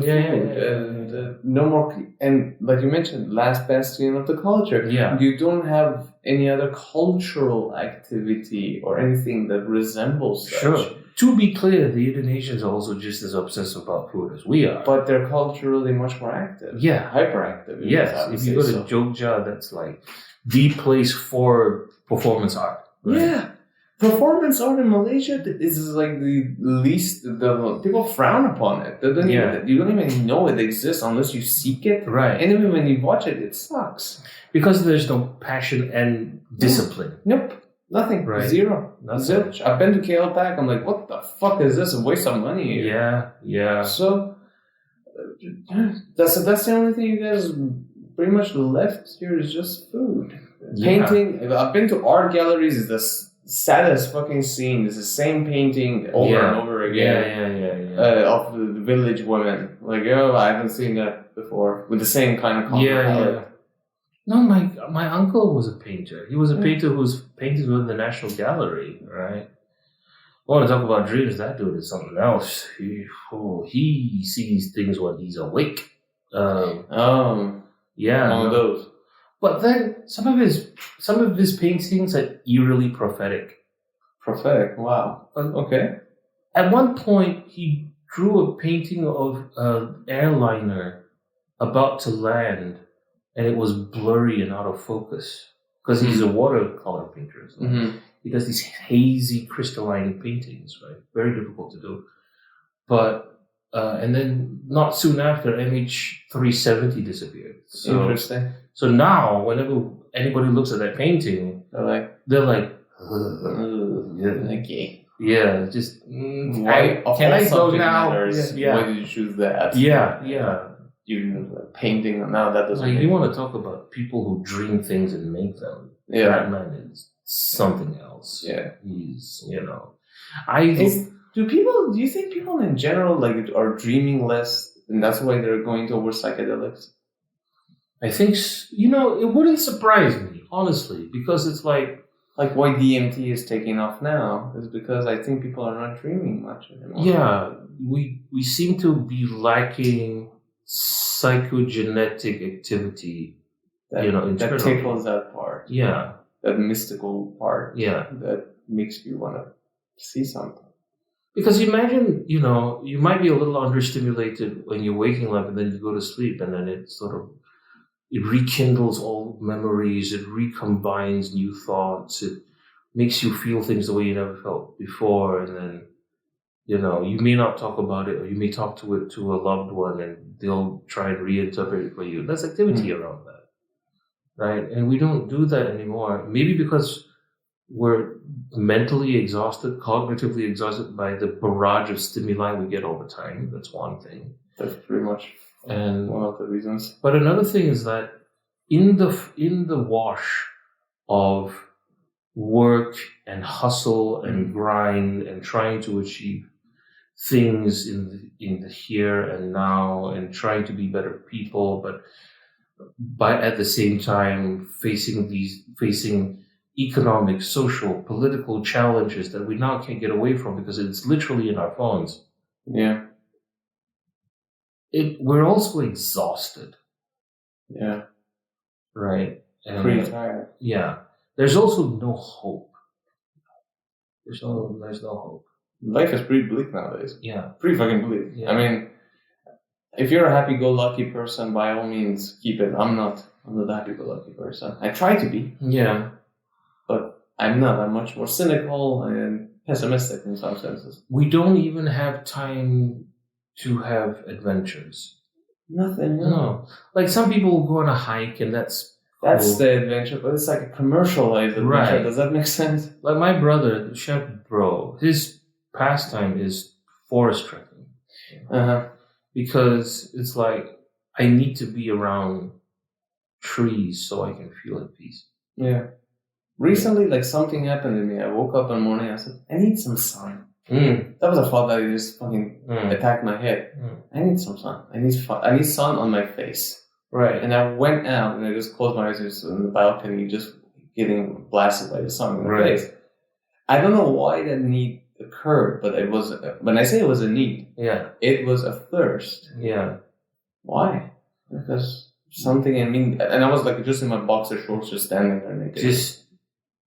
Yeah. and no more. And like you mentioned, last bastion of the culture. Yeah. You don't have any other cultural activity or anything that resembles such. Sure. To be clear, the Indonesians are also just as obsessed about food as we are. But they're culturally much more active. Yeah. Hyperactive. Yes. If you go to Jogja, that's like the place for performance art. Right? Yeah. Performance art in Malaysia is like the least, the people frown upon it. They don't even, you don't even know it exists unless you seek it. Right. And even when you watch it, it sucks. Because there's no passion and discipline. Nope. Nothing. Right. Zero. Nothing. Zilch. I've been to KL Pack. I'm like, what the fuck is this? A waste of money here. Yeah. So, that's the only thing you guys pretty much left here is just food. Painting. I've been to art galleries. It's the saddest fucking scene. It's the same painting over and over again. Of the village women. Like, I haven't seen that before. With the same kind of color palette. No, my uncle was a painter. He was a painter whose paintings were in the National Gallery, right? I want to talk about dreams. That dude is something else. He sees things when he's awake. One of those. But then some of his paintings are eerily prophetic. Prophetic, wow. Okay. At one point, he drew a painting of an airliner about to land, and it was blurry and out of focus because he's a watercolor painter. So he does these hazy, crystalline paintings, right? Very difficult to do. But and then not soon after, MH370 disappeared. So, interesting. So now, whenever anybody looks at that painting, they're like, okay. Yeah, just why? Can I go now? Why did you choose that? Yeah. You painting now that doesn't. Like, you want to talk about people who dream things and make them? Yeah, that man is something else. Yeah, he's Do you think people in general are dreaming less, and that's why they're going towards psychedelics? I think it wouldn't surprise me, honestly, because it's like why DMT is taking off now is because I think people are not dreaming much anymore. Yeah, we seem to be lacking psychogenetic activity, that tickles that part. Yeah, that mystical part. Yeah, that makes you want to see something. Because imagine, you might be a little understimulated when you're waking up, and then you go to sleep, and then it rekindles old memories, it recombines new thoughts, it makes you feel things the way you never felt before, and then, you may not talk about it, or you may talk to it to a loved one, and they'll try and reinterpret it for you. There's activity around that, right? And we don't do that anymore. Maybe because we're mentally exhausted, cognitively exhausted by the barrage of stimuli we get over time. That's one thing. That's pretty much one of the reasons. But another thing is that in the wash of work and hustle and grind and trying to achieve things in the here and now and trying to be better people, but at the same time facing economic, social, political challenges that we now can't get away from because it's literally in our phones. Yeah. We're also exhausted. Yeah. Right. And pretty tired. Yeah. There's also no hope. There's no hope. Life is pretty bleak nowadays. Yeah. Pretty fucking bleak. Yeah. I mean, if you're a happy-go-lucky person, by all means, keep it. I'm not a happy-go-lucky person. I try to be. Yeah. But I'm not. I'm much more cynical and pessimistic in some senses. We don't even have time to have adventures. Nothing. No. Like some people go on a hike and that's cool. The adventure, but it's like a commercialized adventure. Right. Does that make sense? Like my brother, Chef Bro, his pastime is forest trekking. Because it's like, I need to be around trees so I can feel at peace. Yeah. Recently, something happened to me. I woke up one morning and I said, I need some sun. That was a thought that just fucking attacked my head. I need some sun. I need sun on my face. Right. And I went out and I just closed my eyes on the balcony, just getting blasted by the sun in my face. I don't know why that need occurred, but it was, when I say it was a need, Yeah. it was a thirst. Yeah. Why? Because something, I mean, and I was like just in my boxer shorts, just standing there naked.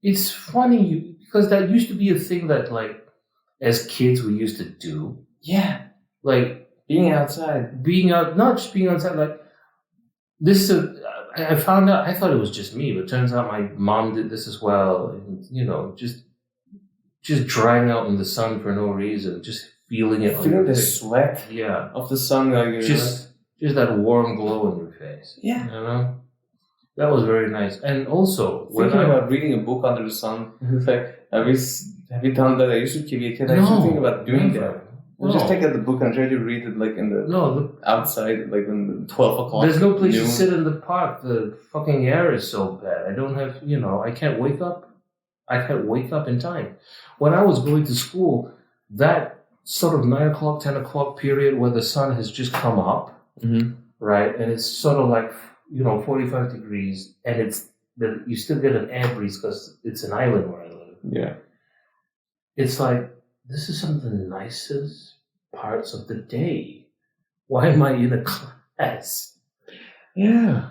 It's funny because that used to be a thing that, like, as kids we used to do. Yeah. Like, being outside. Not just being outside, like, I found out, I thought it was just me, but it turns out my mom did this as well. And, you know, just drying out in the sun for no reason, just feeling it. Feeling the sweat of the sun. Like, just that warm glow in your face. Yeah. You know? That was very nice. And also, thinking about reading a book under the sun, it's like, have you done that? I used to be a kid. I used to think about doing that. We'll just take out the book and try to read it like in the outside, like in the 12 o'clock. There's no place to sit in the park. The fucking air is so bad. I don't have, I can't wake up. I can't wake up in time. When I was going to school, that sort of 9 o'clock, 10 o'clock period where the sun has just come up, right? And it's sort of like, 45 degrees, and you still get an air breeze because it's an island where I live. Yeah. It's like, this is some of the nicest parts of the day. Why am I in a class? Yeah.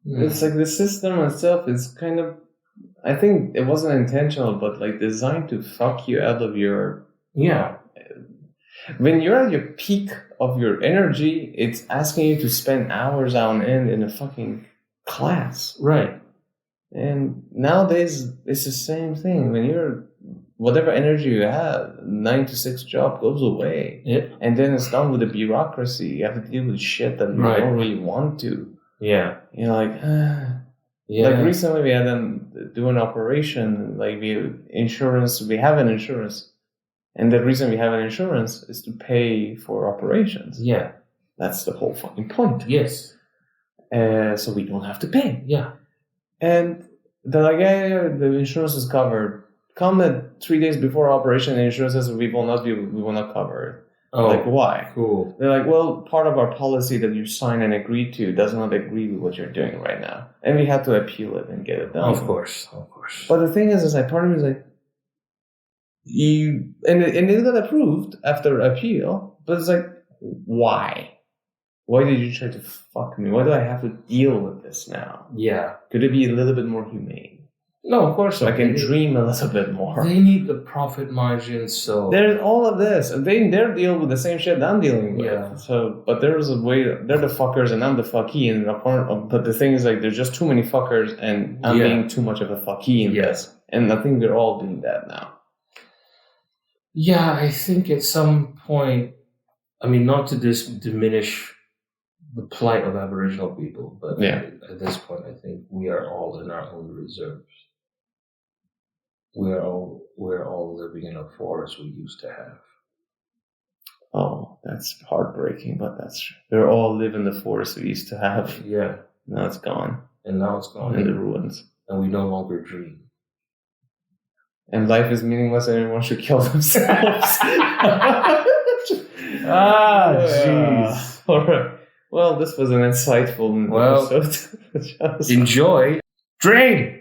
It's like the system itself is kind of, I think it wasn't intentional, but like designed to fuck you out of your... Yeah. When you're at your peak of your energy, it's asking you to spend hours on end in a fucking class. Right. And nowadays, it's the same thing. When you're... whatever energy you have, 9 to 6 job goes away. Yeah. And then it's done with the bureaucracy. You have to deal with shit that you don't really want to. Yeah. You're like, Yeah. Like recently we had them do an operation, like we have an insurance. And the reason we have an insurance is to pay for operations. Yeah. That's the whole fucking point. Yes. So we don't have to pay. Yeah. And they're like, yeah, the insurance is covered. Come at 3 days before operation, the insurance says we will not cover it. Oh, like, why? Cool. They're like, well, part of our policy that you sign and agree to does not agree with what you're doing right now. And we had to appeal it and get it done. Of course. But the thing is like, part of me is like, and it got approved after appeal, but it's like, why? Why did you try to fuck me? Why do I have to deal with this now? Yeah. Could it be a little bit more humane? No, of course. So I can dream a little bit more. They need the profit margin, so... There's all of this. And they're dealing with the same shit I'm dealing with. Yeah. So, but there's a way... They're the fuckers and I'm the fucky. But the thing is, like, there's just too many fuckers and I'm being too much of a fucky in this. And I think we're all doing that now. Yeah, I think at some point... I mean, not to diminish the plight of Aboriginal people, but at this point, I think we are all in our own reserves. We're all living in a forest we used to have. Oh, that's heartbreaking, but that's true. We all live in the forest we used to have. Yeah. Now it's gone. And now it's gone. In the ruins. And we no longer dream. And life is meaningless and everyone should kill themselves. Jeez. All right. Well, this was an insightful episode. Enjoy. Dream!